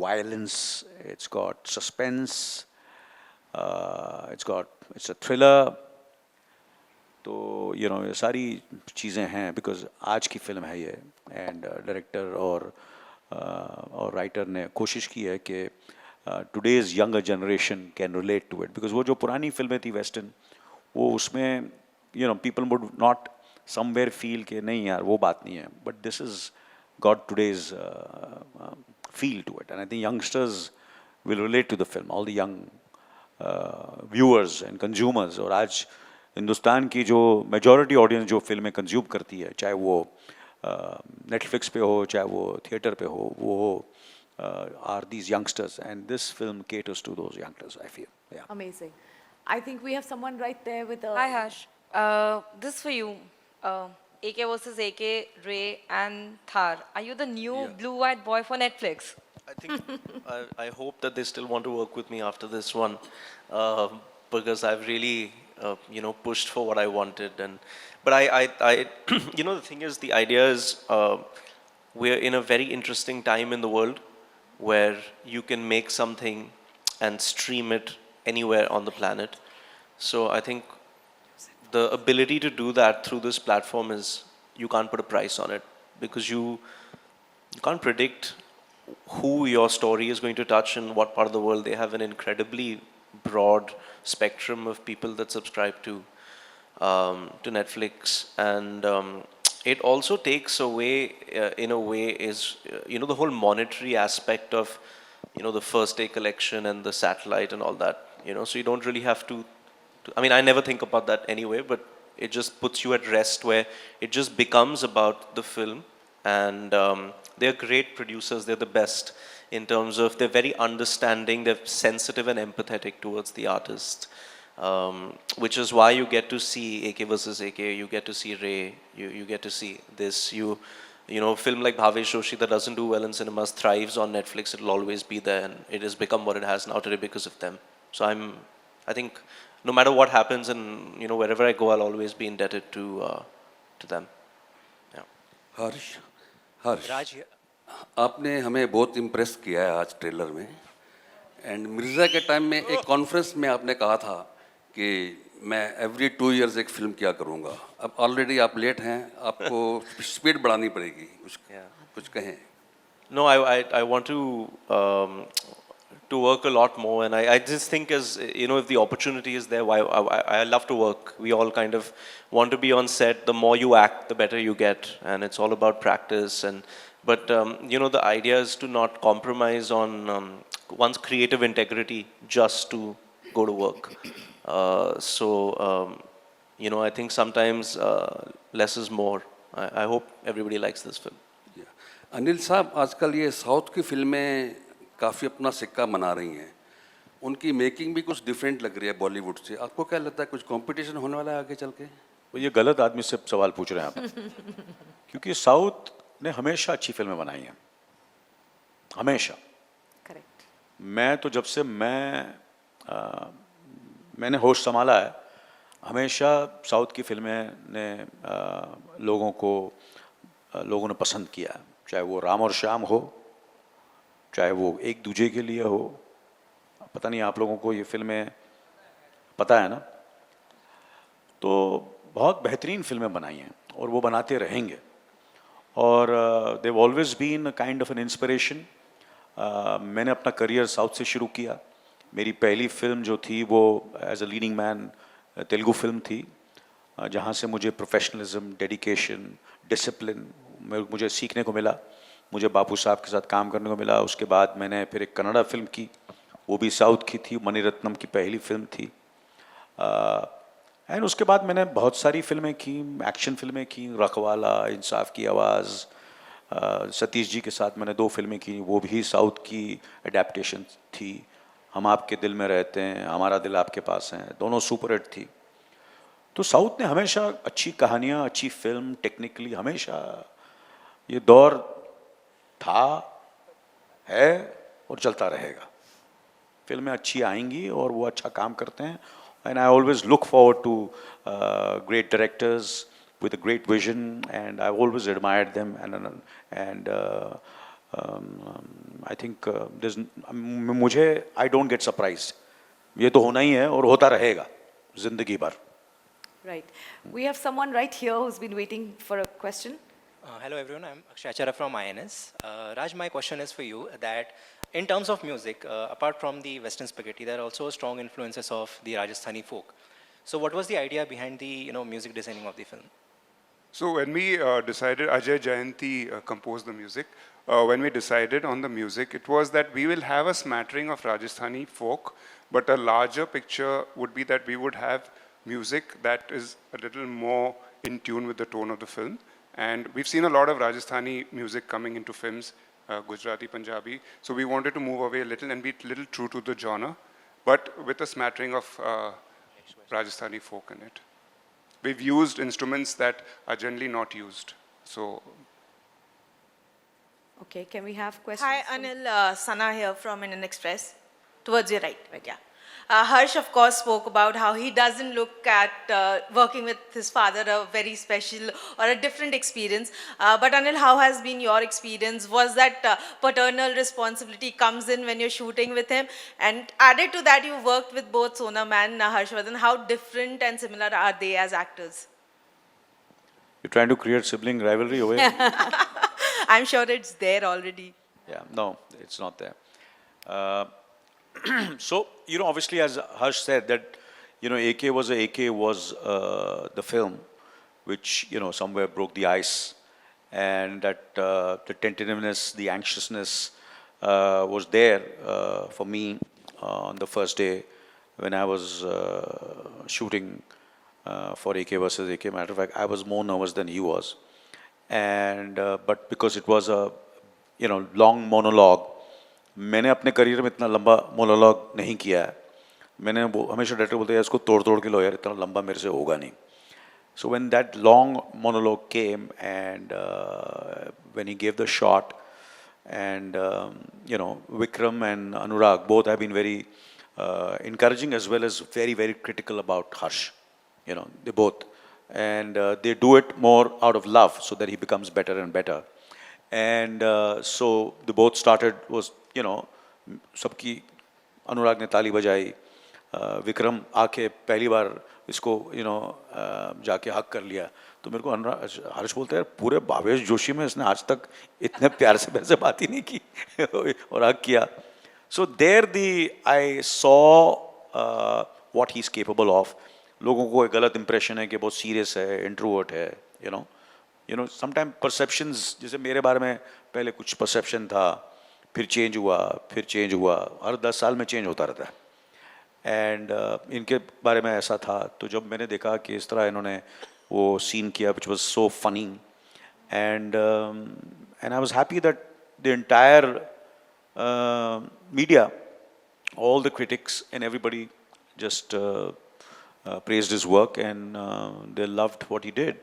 violence, it's got suspense, it's a thriller. तो you know ये सारी चीज़ें हैं because आज की film है ये, and director और राइटर ने कोशिश की है कि today's younger generation can relate to it, because वो जो पुरानी फिल्में थी वेस्टर्न, वो उसमें you know people would not somewhere feel कि नहीं यार वो बात नहीं है, but this has got today's feel to it, and I think youngsters will relate to the film, all the young viewers and consumers. और आज हिंदुस्तान की जो मेजॉरिटी ऑडियंस जो फिल्में कंज्यूम करती है, चाहे वो नेटफ्लिक्स पे हो, चाहे वो थिएटर पे हो, वो are these youngsters, and this film caters to those youngsters, I feel. Yeah. Amazing. I think we have someone right there with a... Hi Harsh, this for you. AK versus AK, Ray and Thar. Are you the new blue-eyed boy for Netflix? I think I hope that they still want to work with me after this one, because I've really pushed for what I wanted. But I you know, the thing is, the idea is we're in a very interesting time in the world where you can make something and stream it anywhere on the planet. So I think the ability to do that through this platform is, you can't put a price on it, because you can't predict who your story is going to touch in what part of the world. They have an incredibly broad spectrum of people that subscribe to Netflix, and it also takes away, in a way, is the whole monetary aspect of the first day collection and the satellite and all that. So you don't really have to. I mean, I never think about that anyway, but it just puts you at rest, where it just becomes about the film. And they're great producers. They're the best in terms of, they're very understanding. They're sensitive and empathetic towards the artist. Which is why you get to see AK versus AK, you get to see Ray, you get to see this. You know, film like Bhavesh Joshi that doesn't do well in cinemas thrives on Netflix. It'll always be there, and it has become what it has now today because of them. So I think no matter what happens, and wherever I go, I'll always be indebted to them. Yeah. हर्ष, आपने हमें बहुत impress किया है आज trailer में. And Mirza के time में एक कॉन्फ्रेंस में आपने कहा था कि मैं एवरी 2 years एक फिल्म किया करूँगा. अब ऑलरेडी आप लेट हैं, आपको स्पीड बढ़ानी पड़ेगी. कुछ कहें. No, I want to work a lot more, and I just think, as if the opportunity is there, I love to work. We all kind of want to be on set. The more you act, the better you get, and it's all about practice. But the idea is to not compromise on one's creative integrity just to go to work. I think sometimes less is more. I hope everybody likes this film. Anil साहब, आजकल ये south की फिल्में काफ़ी अपना सिक्का बना रही हैं. उनकी मेकिंग भी कुछ डिफरेंट लग रही है बॉलीवुड से. आपको क्या लगता है, कुछ कंपटीशन होने वाला है आगे चल के? ये गलत आदमी से सवाल पूछ रहे हैं आप. क्योंकि साउथ ने हमेशा अच्छी फिल्में बनाई हैं, हमेशा. करेक्ट. मैं तो जब से मैंने होश संभाला है, हमेशा साउथ की फिल्में ने लोगों ने पसंद किया. चाहे वो राम और श्याम हो, चाहे वो एक दूजे के लिए हो. पता नहीं आप लोगों को ये फिल्में पता है ना. तो बहुत बेहतरीन फिल्में बनाई हैं और वो बनाते रहेंगे. और they've always been a kind of an inspiration. मैंने अपना करियर साउथ से शुरू किया. मेरी पहली फिल्म जो थी वो as a leading man Telugu film थी, जहाँ से मुझे प्रोफेशनलिज्म, डेडिकेशन, डिसिप्लिन मुझे सीखने को मिला. मुझे बापू साहब के साथ काम करने को मिला. उसके बाद मैंने फिर एक कन्नड़ा फिल्म की, वो भी साउथ की थी, मणिरत्नम की पहली फिल्म थी. एंड उसके बाद मैंने बहुत सारी फिल्में की, एक्शन फिल्में की, रखवाला, इंसाफ की आवाज़. सतीश जी के साथ मैंने 2 फिल्में की, वो भी साउथ की एडेप्टेशन थी. हम आपके दिल में रहते हैं, हमारा दिल आपके पास है, दोनों सुपर हिट थी. तो साउथ ने हमेशा अच्छी कहानियाँ, अच्छी फिल्म, टेक्निकली हमेशा ये दौर था, है और चलता रहेगा. फिल्में अच्छी आएंगी और वो अच्छा काम करते हैं. And I always look forward to great directors with a great vision, and I've always admired them. And I think मुझे I don't get surprised. ये तो होना ही है और होता रहेगा जिंदगी भर. Right. We have someone right here who's been waiting for a question. Hello everyone, I'm Akshay Acharya from INS. Raj, my question is for you that in terms of music, apart from the Western spaghetti, there are also strong influences of the Rajasthani folk. So what was the idea behind the music designing of the film? So when we decided, Ajay Jayanti composed the music. When we decided on the music, it was that we will have a smattering of Rajasthani folk, but a larger picture would be that we would have music that is a little more in tune with the tone of the film. And we've seen a lot of Rajasthani music coming into films, Gujarati, Punjabi. So we wanted to move away a little and be a little true to the genre, but with a smattering of Rajasthani folk in it. We've used instruments that are generally not used. So. Okay, can we have questions? Hi, Anil. Sana here from Indian Express. Towards your right, but yeah. Harsh, of course, spoke about how he doesn't look at working with his father a very special or a different experience. But Anil, how has been your experience? Was that paternal responsibility comes in when you're shooting with him? And added to that, you worked with both Sonam and Harshvardhan. How different and similar are they as actors? You're trying to create sibling rivalry over here? I'm sure it's there already. Yeah, no, it's not there. So, obviously, as Harsh said, that, AK was the film which, somewhere broke the ice, and that the tentativeness, the anxiousness was there for me on the first day when I was shooting for AK versus AK. Matter of fact, I was more nervous than he was. And, but because it was a, long monologue, मैंने अपने career में इतना लंबा monologue नहीं किया है. मैंने हमेशा डायरेक्टर बोलते हैं इसको तोड़ के लो यार, इतना लंबा मेरे से होगा नहीं. So when that long monologue came and when he gave the shot, and Vikram and Anurag both have been very encouraging as well as very, very critical about Harsh. They both. And they do it more out of love so that he becomes better and better. And so they both started was, सबकी अनुराग ने ताली बजाई, विक्रम आके पहली बार इसको जाके हक कर लिया. तो मेरे को हर्ष बोलते हैं पूरे भावेश जोशी में इसने आज तक इतने प्यार से मेरे से बात ही नहीं की और हक किया. So there I saw what he's capable of. लोगों को एक गलत इंप्रेशन है कि बहुत सीरियस है, इंट्रोवर्ट है, sometimes perceptions, जैसे मेरे बारे में पहले कुछ perception था, फिर चेंज हुआ, हर 10 साल में चेंज होता रहता है. एंड इनके बारे में ऐसा था. तो जब मैंने देखा कि इस तरह इन्होंने वो सीन किया which was so funny, and I was happy that the entire media, all the critics and everybody just praised his work, and they loved what he did.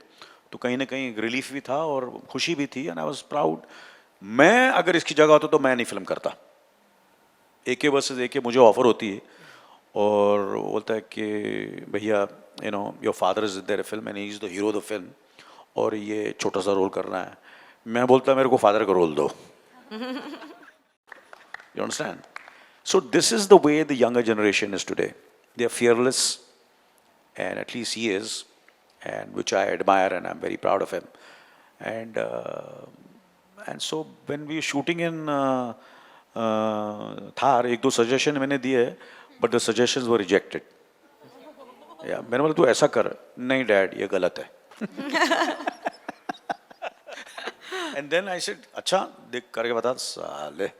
तो कहीं ना कहीं रिलीफ भी था और खुशी भी थी. And I was proud. मैं अगर इसकी जगह होता तो मैं नहीं फिल्म करता. AK वर्सेस AK मुझे ऑफर होती है और बोलता है कि भैया your father is there film and he is the hero of the film और ये छोटा सा रोल करना है. मैं बोलता मेरे को फादर का रोल दो. You understand? So this is the way the younger generation is today. They are fearless, and at least he is, and which I admire, and I'm very proud of him. And so when we were shooting in Thar, एक दो suggestion मैंने दिए, but the suggestions were rejected. Yeah, मैंने बोला तू ऐसा कर. नहीं डैड ये गलत है. And then I said अच्छा देख करके बता साले.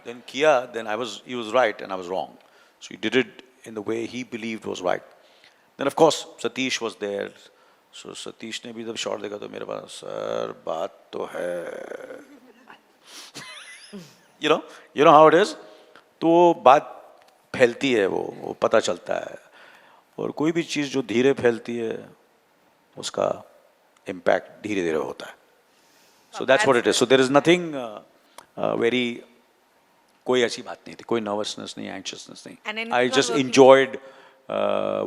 Then Kia, then he was right and I was wrong. So he did it in the way he believed was right. Then of course Satish was there. So Satish ने भी जब shot देखा तो मेरे पास सर बात तो है. You know how it is. तो वो बात फैलती है वो पता चलता है. और कोई भी चीज़ जो धीरे फैलती है उसका impact धीरे-धीरे होता है. So that's what it is. So there is nothing very कोई ऐसी बात नहीं थी, कोई नर्वसनेस नहीं, एंशियसनेस And नहीं. anything I on just working- enjoyed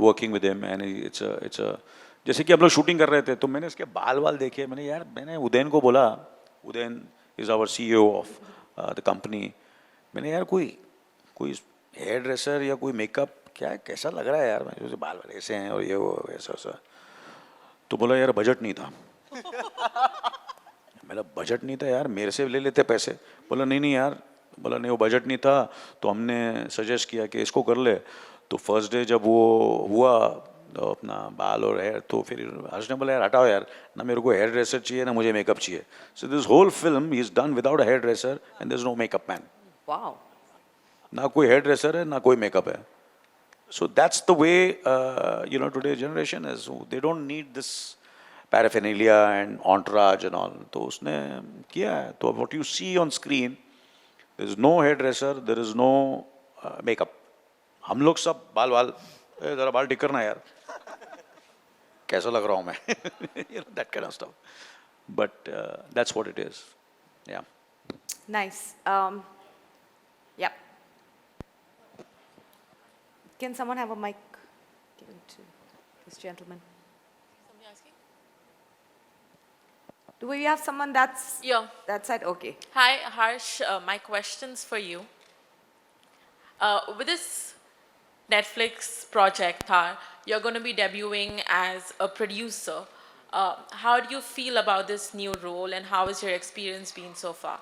working with him, and it's a जैसे कि हम लोग शूटिंग कर रहे थे तो मैंने इसके बाल वाल देखे, मैंने उदयन को बोला, Udayan is our CEO of the company, मैंने यार कोई हेयर ड्रेसर या कोई मेकअप क्या है, कैसा लग रहा है यार, मैं बाल वाले ऐसे हैं और ये वो ऐसा वैसा. तो बोला यार बजट नहीं था. मेरा बजट नहीं था यार, मेरे से ले लेते पैसे. बोला नहीं यार, बोला नहीं वो बजट नहीं था, तो हमने सजेस्ट किया कि इसको कर ले. तो फर्स्ट डे जब वो हुआ तो अपना बाल और हेयर, तो फिर हर्ष ने बोला यार हटाओ यार, ना मेरे को हेयर ड्रेसर चाहिए ना मुझे मेकअप चाहिए. So this whole film he is done without a hairdresser and there is no makeup man. Wow. ना कोई हेयर ड्रेसर है ना कोई मेकअप है. So that's the way today's generation is. They don't need this paraphernalia and entourage and all. तो उसने किया है. तो what you see on screen, there is no hairdresser, there is no makeup. हम लोग सब बाल जरा बाल ठीक करना यार, कैसा लग रहा हूँ मैं, that kind of stuff. But that's what it is. Yeah. Nice. Yeah. Can someone have a mic given to this gentleman? Do we have someone that's that side? Okay. Hi, Harsh. My question's for you. With this Netflix project, Thar, you're going to be debuting as a producer. How do you feel about this new role, and how has your experience been so far?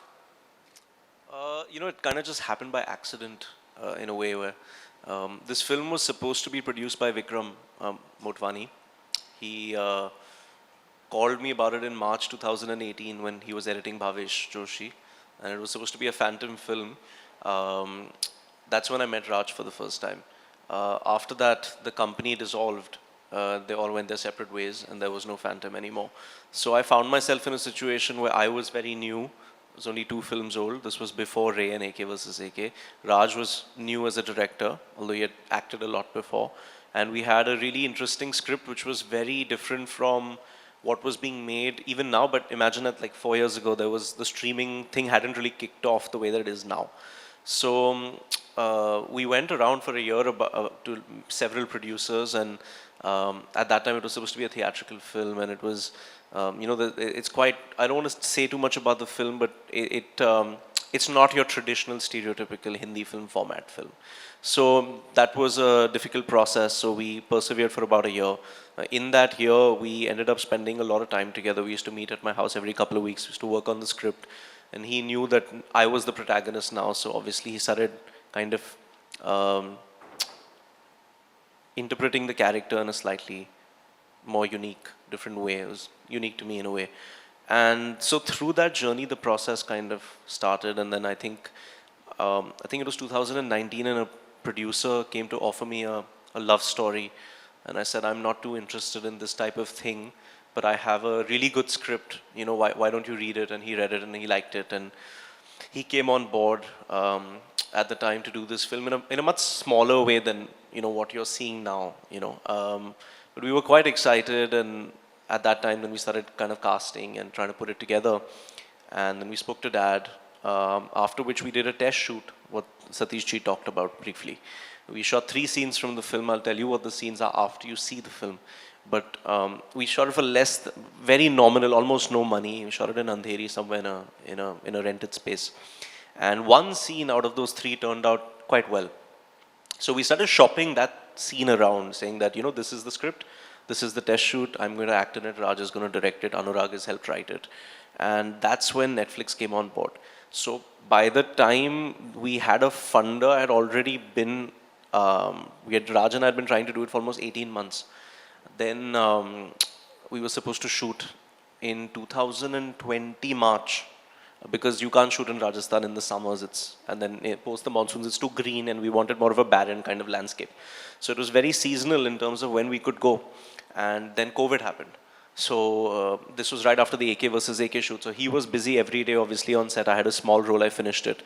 It kind of just happened by accident in a way where this film was supposed to be produced by Vikram Motwani. He called me about it in March 2018 when he was editing Bhavesh Joshi, and it was supposed to be a phantom film. That's when I met Raj for the first time. After that, the company dissolved. They all went their separate ways, and there was no Phantom anymore. So I found myself in a situation where I was very new. I was only 2 films old. This was before Ray and AK versus AK. Raj was new as a director, although he had acted a lot before. And we had a really interesting script, which was very different from what was being made even now. But imagine that like 4 years ago, the streaming thing hadn't really kicked off the way that it is now. So we went around for a year to several producers, and at that time it was supposed to be a theatrical film, and it was, it's quite, I don't want to say too much about the film, but it's not your traditional stereotypical Hindi film format film. So that was a difficult process, so we persevered for about a year. In that year, we ended up spending a lot of time together. We used to meet at my house every couple of weeks. We used to work on the script. And he knew that I was the protagonist now, so obviously he started kind of interpreting the character in a slightly more unique, different way. It was unique to me in a way. And so through that journey, the process kind of started. And then I think it was 2019, and a producer came to offer me a love story. And I said, I'm not too interested in this type of thing, but I have a really good script, why don't you read it? And he read it and he liked it, and he came on board at the time to do this film in a much smaller way than what you're seeing now, but we were quite excited, and at that time then we started kind of casting and trying to put it together, and then we spoke to Dad, after which we did a test shoot, what Satish ji talked about briefly. We shot 3 scenes from the film. I'll tell you what the scenes are after you see the film. But we shot it for very nominal, almost no money. We shot it in Andheri, somewhere in a rented space. And one scene out of those 3 turned out quite well. So we started shopping that scene around, saying that, this is the script, this is the test shoot, I'm going to act in it, Raj is going to direct it, Anurag has helped write it. And that's when Netflix came on board. So by the time we had a funder, I had already been, Raj and I had been trying to do it for almost 18 months. Then we were supposed to shoot in 2020 March, because you can't shoot in Rajasthan in the summers, and then post the monsoons it's too green, and we wanted more of a barren kind of landscape. So it was very seasonal in terms of when we could go, and then COVID happened. So this was right after the AK versus AK shoot. So he was busy every day, obviously, on set. I had a small role. I finished it,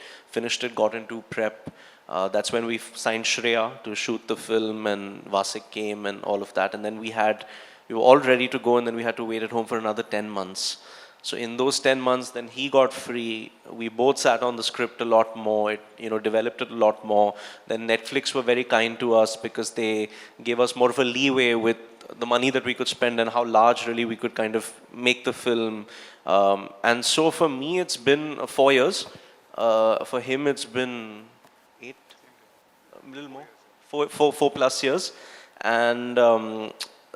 got into prep. That's when we signed Shreya to shoot the film, and Vasik came and all of that. And then we were all ready to go, and then we had to wait at home for another 10 months. So in those 10 months, then he got free. We both sat on the script a lot more. It, developed it a lot more. Then Netflix were very kind to us because they gave us more of a leeway with the money that we could spend and how large really we could kind of make the film. And so for me, it's been 4 years. For him, it's been 8, a little more, 4 plus years. And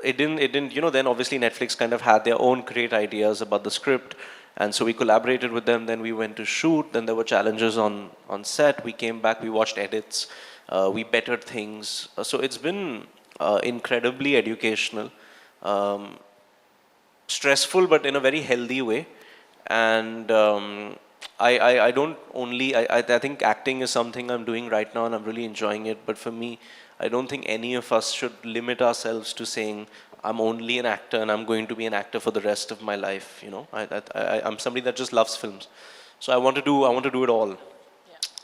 it didn't, then obviously Netflix kind of had their own great ideas about the script. And so we collaborated with them. Then we went to shoot. Then there were challenges on set. We came back, we watched edits. We bettered things. So it's been incredibly educational. Stressful, but in a very healthy way. And I don't only, I think acting is something I'm doing right now and I'm really enjoying it. But for me, I don't think any of us should limit ourselves to saying, I'm only an actor and I'm going to be an actor for the rest of my life. I'm somebody that just loves films. So I want to do it all.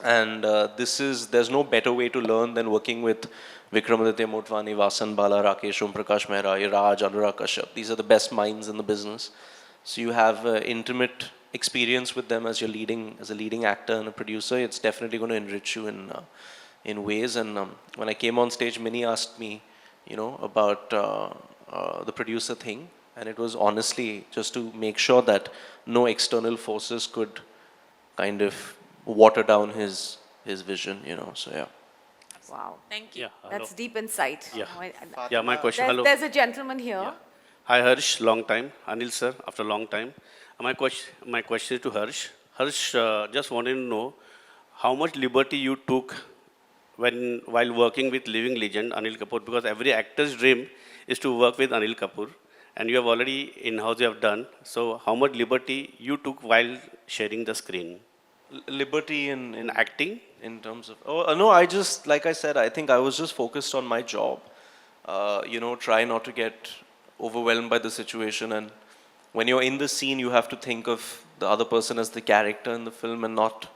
And there's no better way to learn than working with Vikramaditya Motwani, Vasan Bala, Rakesh Om Prakash Mehra, Raj, Anurag Kashyap. These are the best minds in the business. So you have intimate experience with them as a leading actor and a producer. It's definitely going to enrich you in ways. And when I came on stage, Minnie asked me, about the producer thing. And it was honestly just to make sure that no external forces could kind of water down his vision, so yeah. Wow. Thank you. Yeah, hello. That's deep insight. Yeah. Yeah, my question. Hello. There's a gentleman here. Yeah. Hi, Harsh. Long time. Anil sir, after a long time. My question is to Harsh. Harsh, just wanted to know how much liberty you took while working with living legend Anil Kapoor, because every actor's dream is to work with Anil Kapoor, and you have already in-house you have done. So how much liberty you took while sharing the screen? Liberty in acting? In terms of, no, I just, like I said, I think I was just focused on my job. Try not to get overwhelmed by the situation. And when you're in the scene, you have to think of the other person as the character in the film and not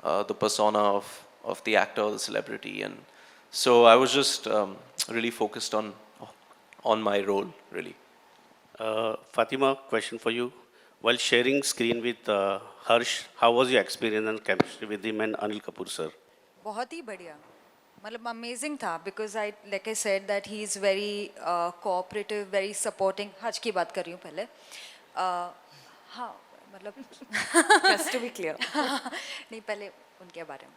the persona of the actor or the celebrity. And so I was just really focused on my role, really. Fatima, question for you. While sharing screen with Harsh, how was your experience and chemistry with him and Anil Kapoor sir? बहुत ही बढ़िया, मतलब amazing था, because like I said that he is very cooperative, very supporting. हज की बात कर रही हूँ पहले. हाँ, मतलब just to be clear. नहीं, पहले उनके बारे में.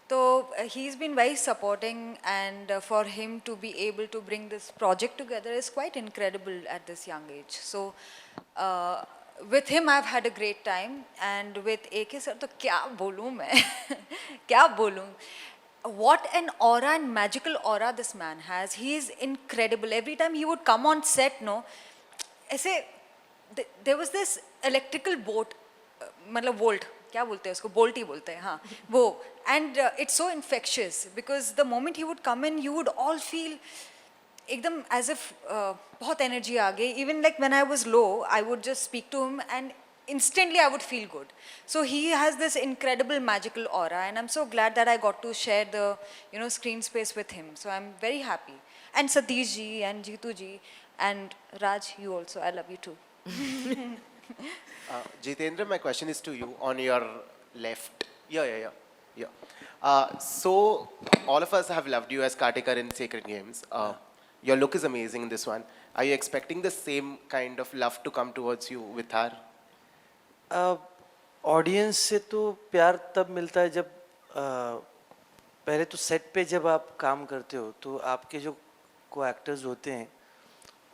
So he's been very supporting, and for him to be able to bring this project together is quite incredible at this young age. So with him I've had a great time, and with AK sir, तो क्या बोलूँ मैं, क्या बोलूँ. What an aura and magical aura this man has. He is incredible. Every time he would come on set, no, ऐसे there was this electrical bolt, मतलब volt, क्या बोलते हैं उसको, बोल्ट ही बोलते हैं, हाँ वो. And it's so infectious, because the moment he would come in, you would all feel एकदम as if बहुत energy आ गई. Even like when I was low, I would just speak to him and instantly I would feel good. So he has this incredible magical aura, and I'm so glad that I got to share the screen space with him. So I'm very happy. And Satish ji and Jeetu ji and Raj, you also. I love you too. Jitendra, my question is to you on your left. Yeah. So all of us have loved you as Kartikar in Sacred Games. Your look is amazing in this one. Are you expecting the same kind of love to come towards you with her? Audience से तो प्यार तब मिलता है जब पहले तो set पे जब आप काम करते हो तो आपके जो को एक्टर्स होते हैं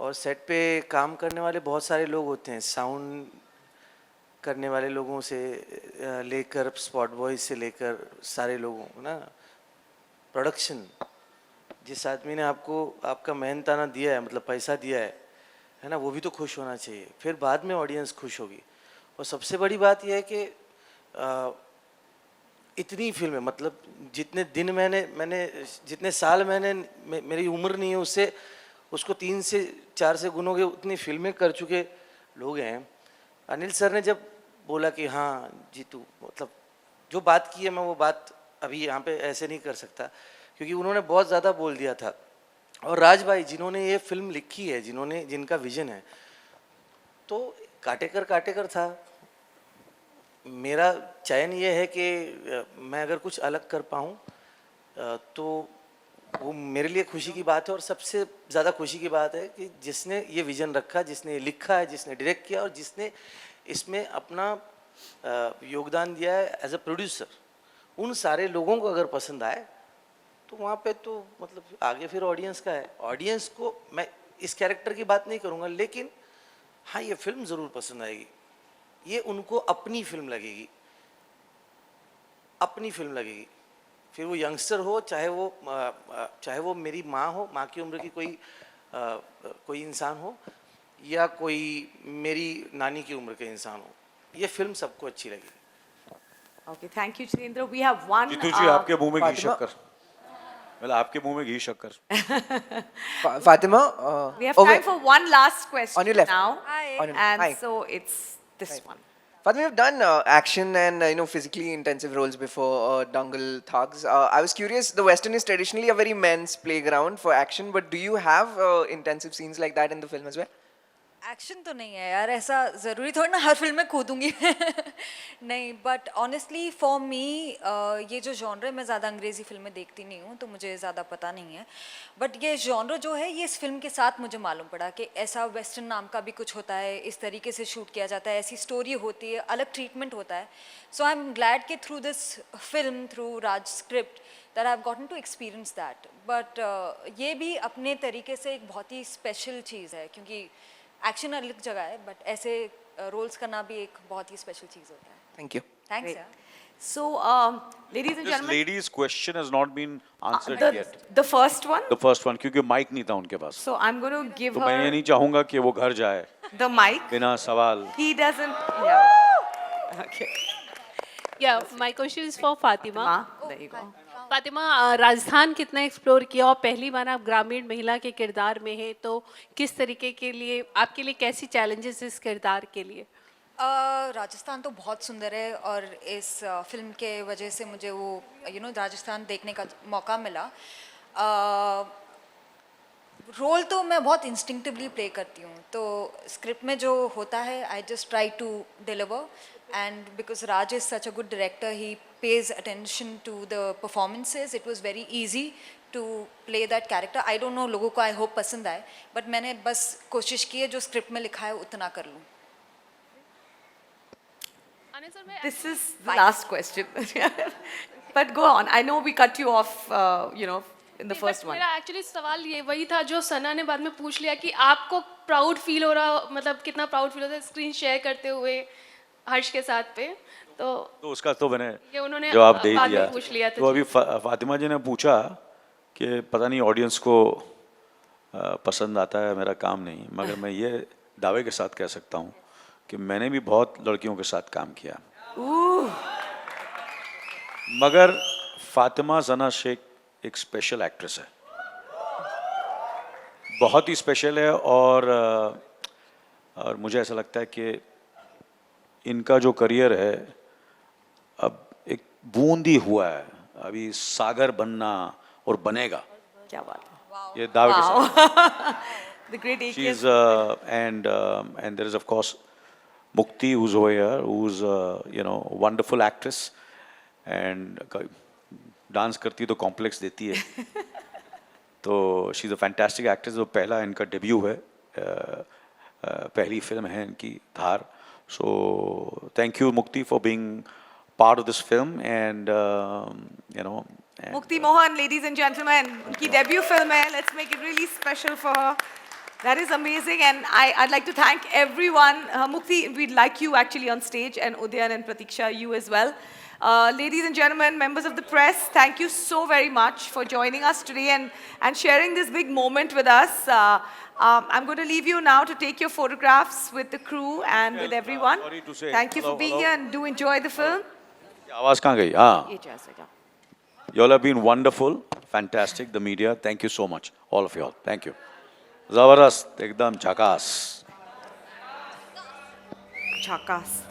और सेट पे काम करने वाले बहुत सारे लोग होते हैं, साउंड करने वाले लोगों से लेकर स्पॉट बॉयज से लेकर सारे लोगों ना, प्रोडक्शन, जिस आदमी ने आपको आपका मेहनताना दिया है, मतलब पैसा दिया है ना, वो भी तो खुश होना चाहिए, फिर बाद में ऑडियंस खुश होगी. और सबसे बड़ी बात यह है कि इतनी फिल्में, मतलब जितने दिन मैंने जितने साल मेरी उम्र नहीं है उससे उसको 3 से 4 से गुनोगे उतनी फिल्में कर चुके लोग हैं. अनिल सर ने जब बोला कि हाँ जीतू, मतलब जो बात की है मैं वो बात अभी यहाँ पे ऐसे नहीं कर सकता क्योंकि उन्होंने बहुत ज़्यादा बोल दिया था. और राज भाई जिन्होंने ये फिल्म लिखी है, जिनका विजन है, तो काटेकर था। मेरा चयन ये है कि मैं अगर कुछ अलग कर पाऊँ तो वो मेरे लिए खुशी की बात है, और सबसे ज़्यादा खुशी की बात है कि जिसने ये विज़न रखा, जिसने ये लिखा है, जिसने डायरेक्ट किया और जिसने इसमें अपना योगदान दिया है एज अ प्रोड्यूसर, उन सारे लोगों को अगर पसंद आए तो वहाँ पे तो मतलब आगे फिर ऑडियंस का है। ऑडियंस को मैं इस कैरेक्टर की बात नहीं करूँगा, लेकिन हाँ ये फिल्म ज़रूर पसंद आएगी। ये उनको अपनी फिल्म लगेगी, अपनी फिल्म लगेगी। फिर वो यंगस्टर हो, चाहे वो मेरी माँ हो, माँ की उम्र की कोई इंसान हो, या कोई मेरी नानी की उम्र के इंसान हो, ये फिल्म सबको अच्छी लगेगी। Okay, thank you, Chinendra. We have one. Jitu जी आपके मुंह में घी शक्कर, मतलब आपके मुंह में घी शक्कर। Fatima, we have time for one last question on your left. now. On your- And Hi. so it's this one. Fatima, you've done action and physically intensive roles before, Dangal, Thugs. I was curious. The Western is traditionally a very men's playground for action, but do you have intensive scenes like that in the film as well? Action तो नहीं है यार, ऐसा ज़रूरी थोड़ा ना हर film में कूदूंगी नहीं, बट ऑनेस्टली फॉर मी ये जो जॉनर, मैं ज़्यादा अंग्रेज़ी फिल्में देखती नहीं हूँ तो मुझे ज़्यादा पता नहीं है, बट ये जॉनर जो है ये इस फिल्म के साथ मुझे मालूम पड़ा कि ऐसा वेस्टर्न नाम का भी कुछ होता है, इस तरीके से शूट किया जाता है, ऐसी स्टोरी होती है, अलग ट्रीटमेंट होता है। सो आई एम ग्लैड कि through this film, through Raj script, that I have gotten to experience that. But ये भी अपने तरीके से एक बहुत ही स्पेशल चीज़ है, क्योंकि एक्शन अलग जगह है, बट ऐसे रोल्स करना भी एक बहुत ही स्पेशल चीज़ होता है। Thank you. थैंक्स यार। So, ladies and This gentlemen, lady's question has not been answered yet. the first one. The first one, क्योंकि माइक नहीं था उनके पास। So I'm going to give तो मैं ये her नहीं चाहूँगा कि वो घर जाए the mic. बिना सवाल। He doesn't. Yeah. Okay. Yeah, my question is for Fatima. There you go. Fatima, Rajasthan कितना एक्सप्लोर किया, और पहली बार आप ग्रामीण महिला के किरदार में हैं, तो किस तरीके के लिए, आपके लिए कैसी चैलेंजेस इस किरदार के लिए? राजस्थान तो बहुत सुंदर है, और इस फिल्म के वजह से मुझे वो राजस्थान देखने का मौका मिला। रोल तो मैं बहुत इंस्टिंक्टिवली प्ले करती हूँ, तो स्क्रिप्ट में जो होता है I just try to deliver, and because Raj is such a good director, he pays attention to the performances. It was very easy to play that character. I don't know लोगों को I hope पसंद आए, but मैंने बस कोशिश की है जो स्क्रिप्ट में लिखा है उतना कर लूँ। This is the last question. But go on. I know we cut you off, in the first one. मेरा एक्चुअली सवाल ये वही था जो सना ने बाद में पूछ लिया कि आपको प्राउड फील हो रहा, मतलब कितना प्राउड फील होता है स्क्रीन शेयर करते हुए हर्ष के साथ पे, तो उसका तो मैंने ये उन्होंने जवाब दे बाद में दिया। पूछ लिया था तो अभी फातिमा जी ने पूछा कि पता नहीं ऑडियंस को पसंद आता है मेरा काम नहीं, मगर मैं ये दावे के साथ कह सकता हूँ कि मैंने भी बहुत लड़कियों के साथ काम किया, मगर फातिमा जना शेख एक स्पेशल एक्ट्रेस है, बहुत ही स्पेशल है, और मुझे ऐसा लगता है कि इनका जो करियर है अब एक बूंद ही हुआ है, अभी सागर बनना और बनेगा। क्या बात है, ये दावे के साथ। The great AK. She's and there is of course Mukti, who's over here, who's wonderful actress, and dance करती तो कॉम्प्लेक्स देती है। तो she's a fantastic actress। वो पहला इनका डेब्यू है, पहली फिल्म है इनकी धार। So thank you Mukti for being part of this film, and Mukti Mohan, ladies and gentlemen, उनकी debut film है. Let's make it really special for her. That is amazing, and I'd like to thank everyone. Mukti, we'd like you actually on stage, and Udayan and Pratiksha, you as well. Ladies and gentlemen, members of the press, thank you so very much for joining us today and sharing this big moment with us. I'm going to leave you now to take your photographs with the crew and with everyone. Sorry to say. Thank you for being here, and do enjoy the film. आवाज कहाँ गई? हाँ। ये जा सका. You all have been wonderful, fantastic. The media, thank you so much, all of you all. Thank you. जबरदस्त, एकदम झकास. Chakas.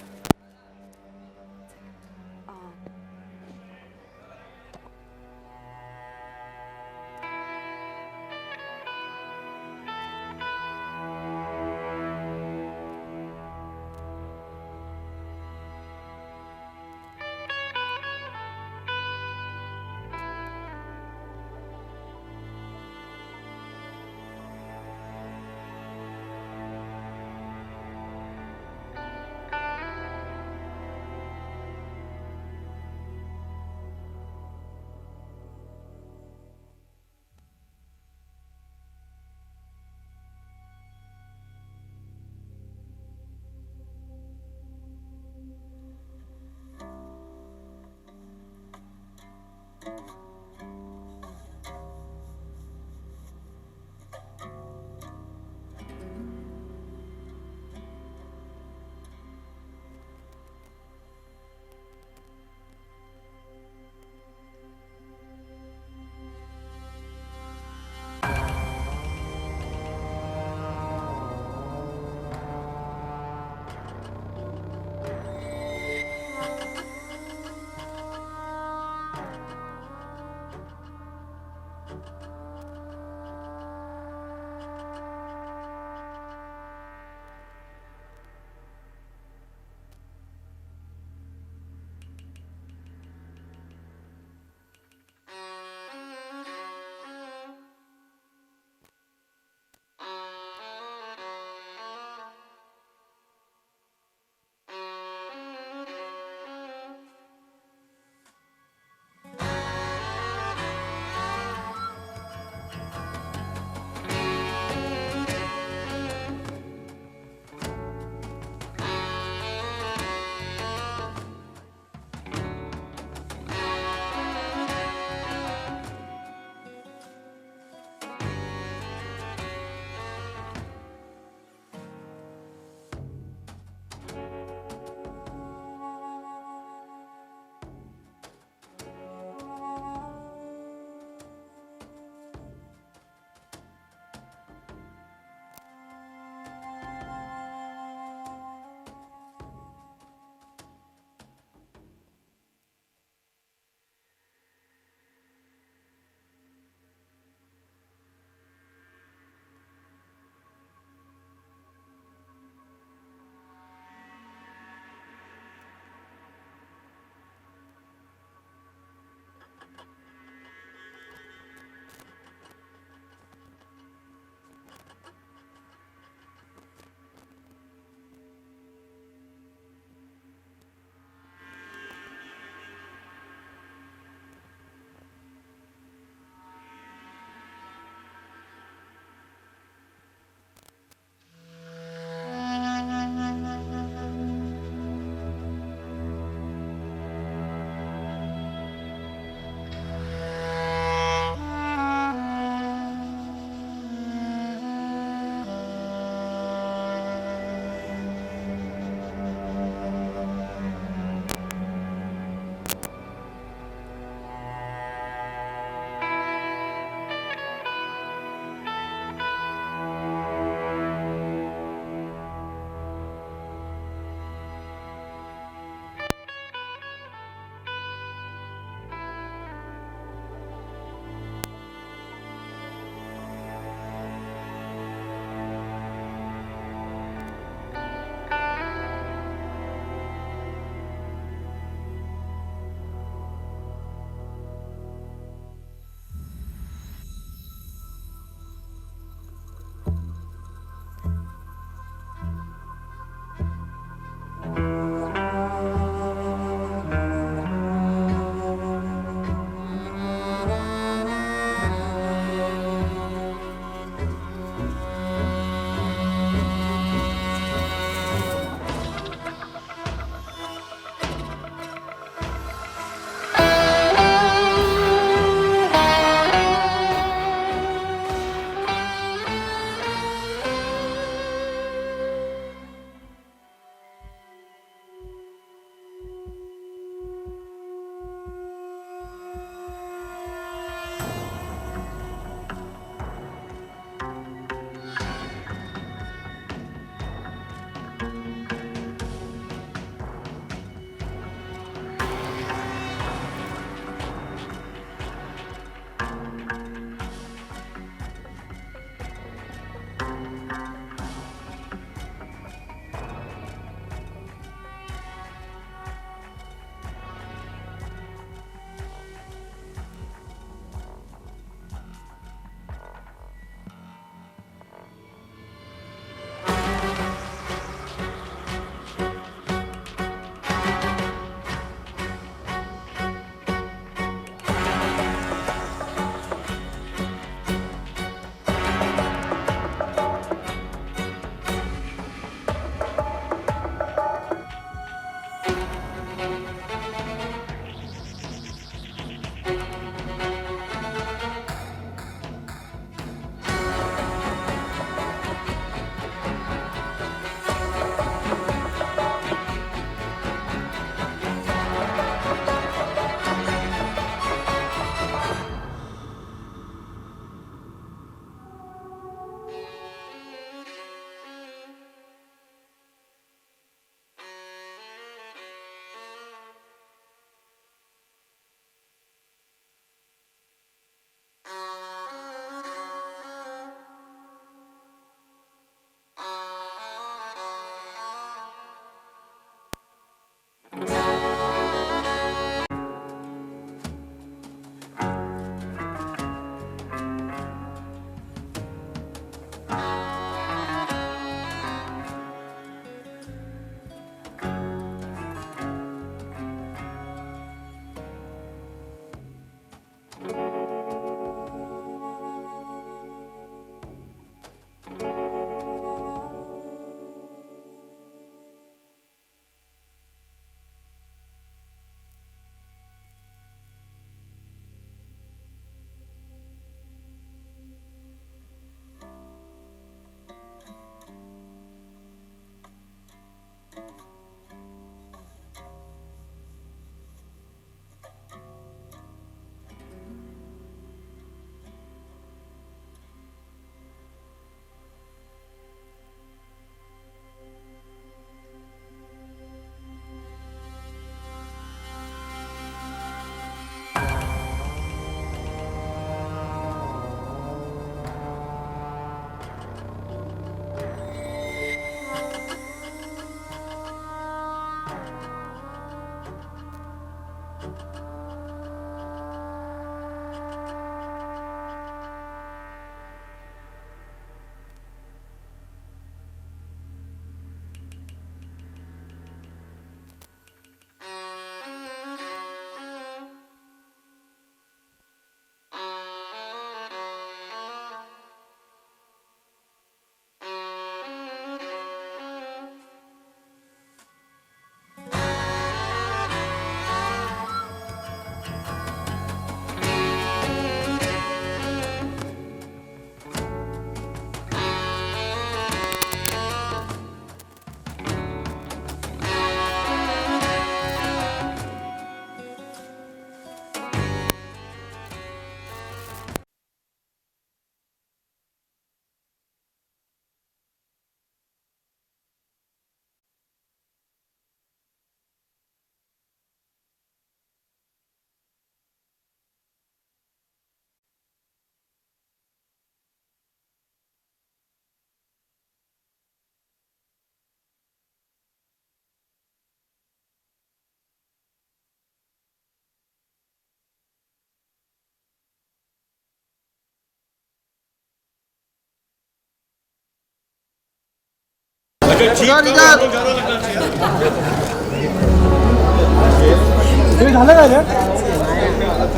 झालं का रे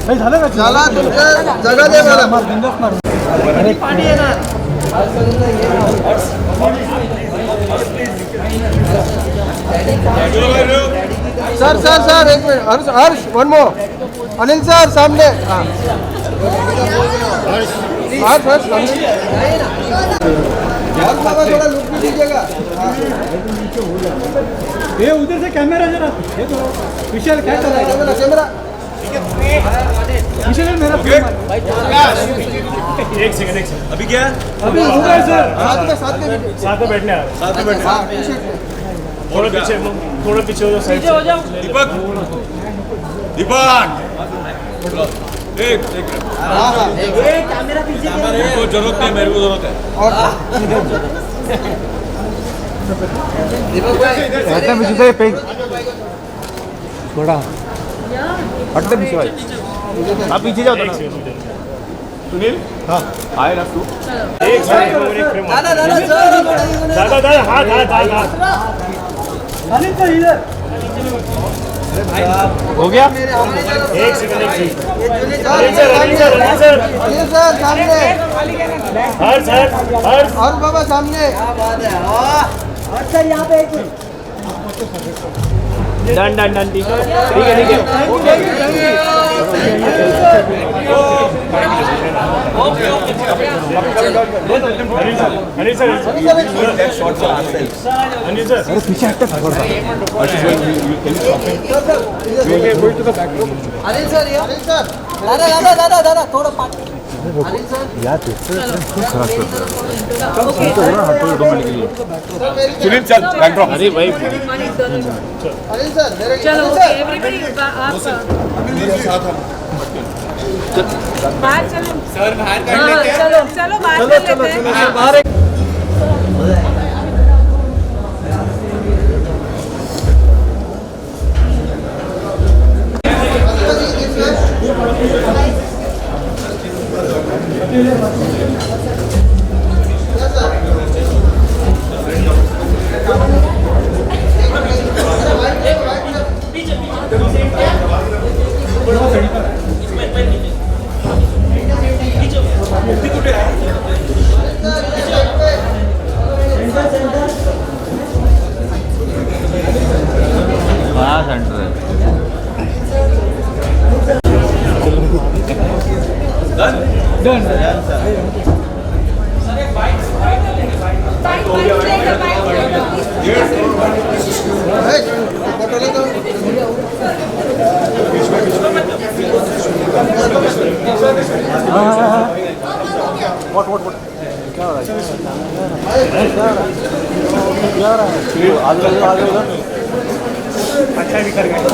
काही झालं का झाला तुमचं जगा दे मला पाणी येणार सर सर सर एक मिनट हर्ष हर्ष वन मोर अनिल सर सामने हर्ष हर्ष थोड़ा लुक भी दीजिएगा ये उधर से कैमरा जरा ये तो विशाल क्या कर रहा है कैमरा विशाल मेरा एक सेकंड अभी क्या अभी हो गए सर साथ में बैठने थोड़ा पीछे हो जाओ साइड हो जाओ दीपक दीपक एक कैमरा पीछे मेरे को जरूरत नहीं मेरे को जरूरत है थोड़ा हटते पीछे भाई आप पीछे जाओ सुनील हाँ आए ना तू एक दादा दादा हाथ अनिल सर इधर हो गया एक सेकंड अनिल सर सामने हर और बाबा सामने और सर यहाँ पे एक डन ठीक है अनिल सर पीछे हटते अनिल सर दादा दादा थोड़ा सुनील चल अरे भाई अनिल सर चलो एवरीबॉडी आप बाहर चलो सर बाहर कर लेते हैं चलो चलो बाहर कर लेते हैं बाहर अच्छा भी कर गए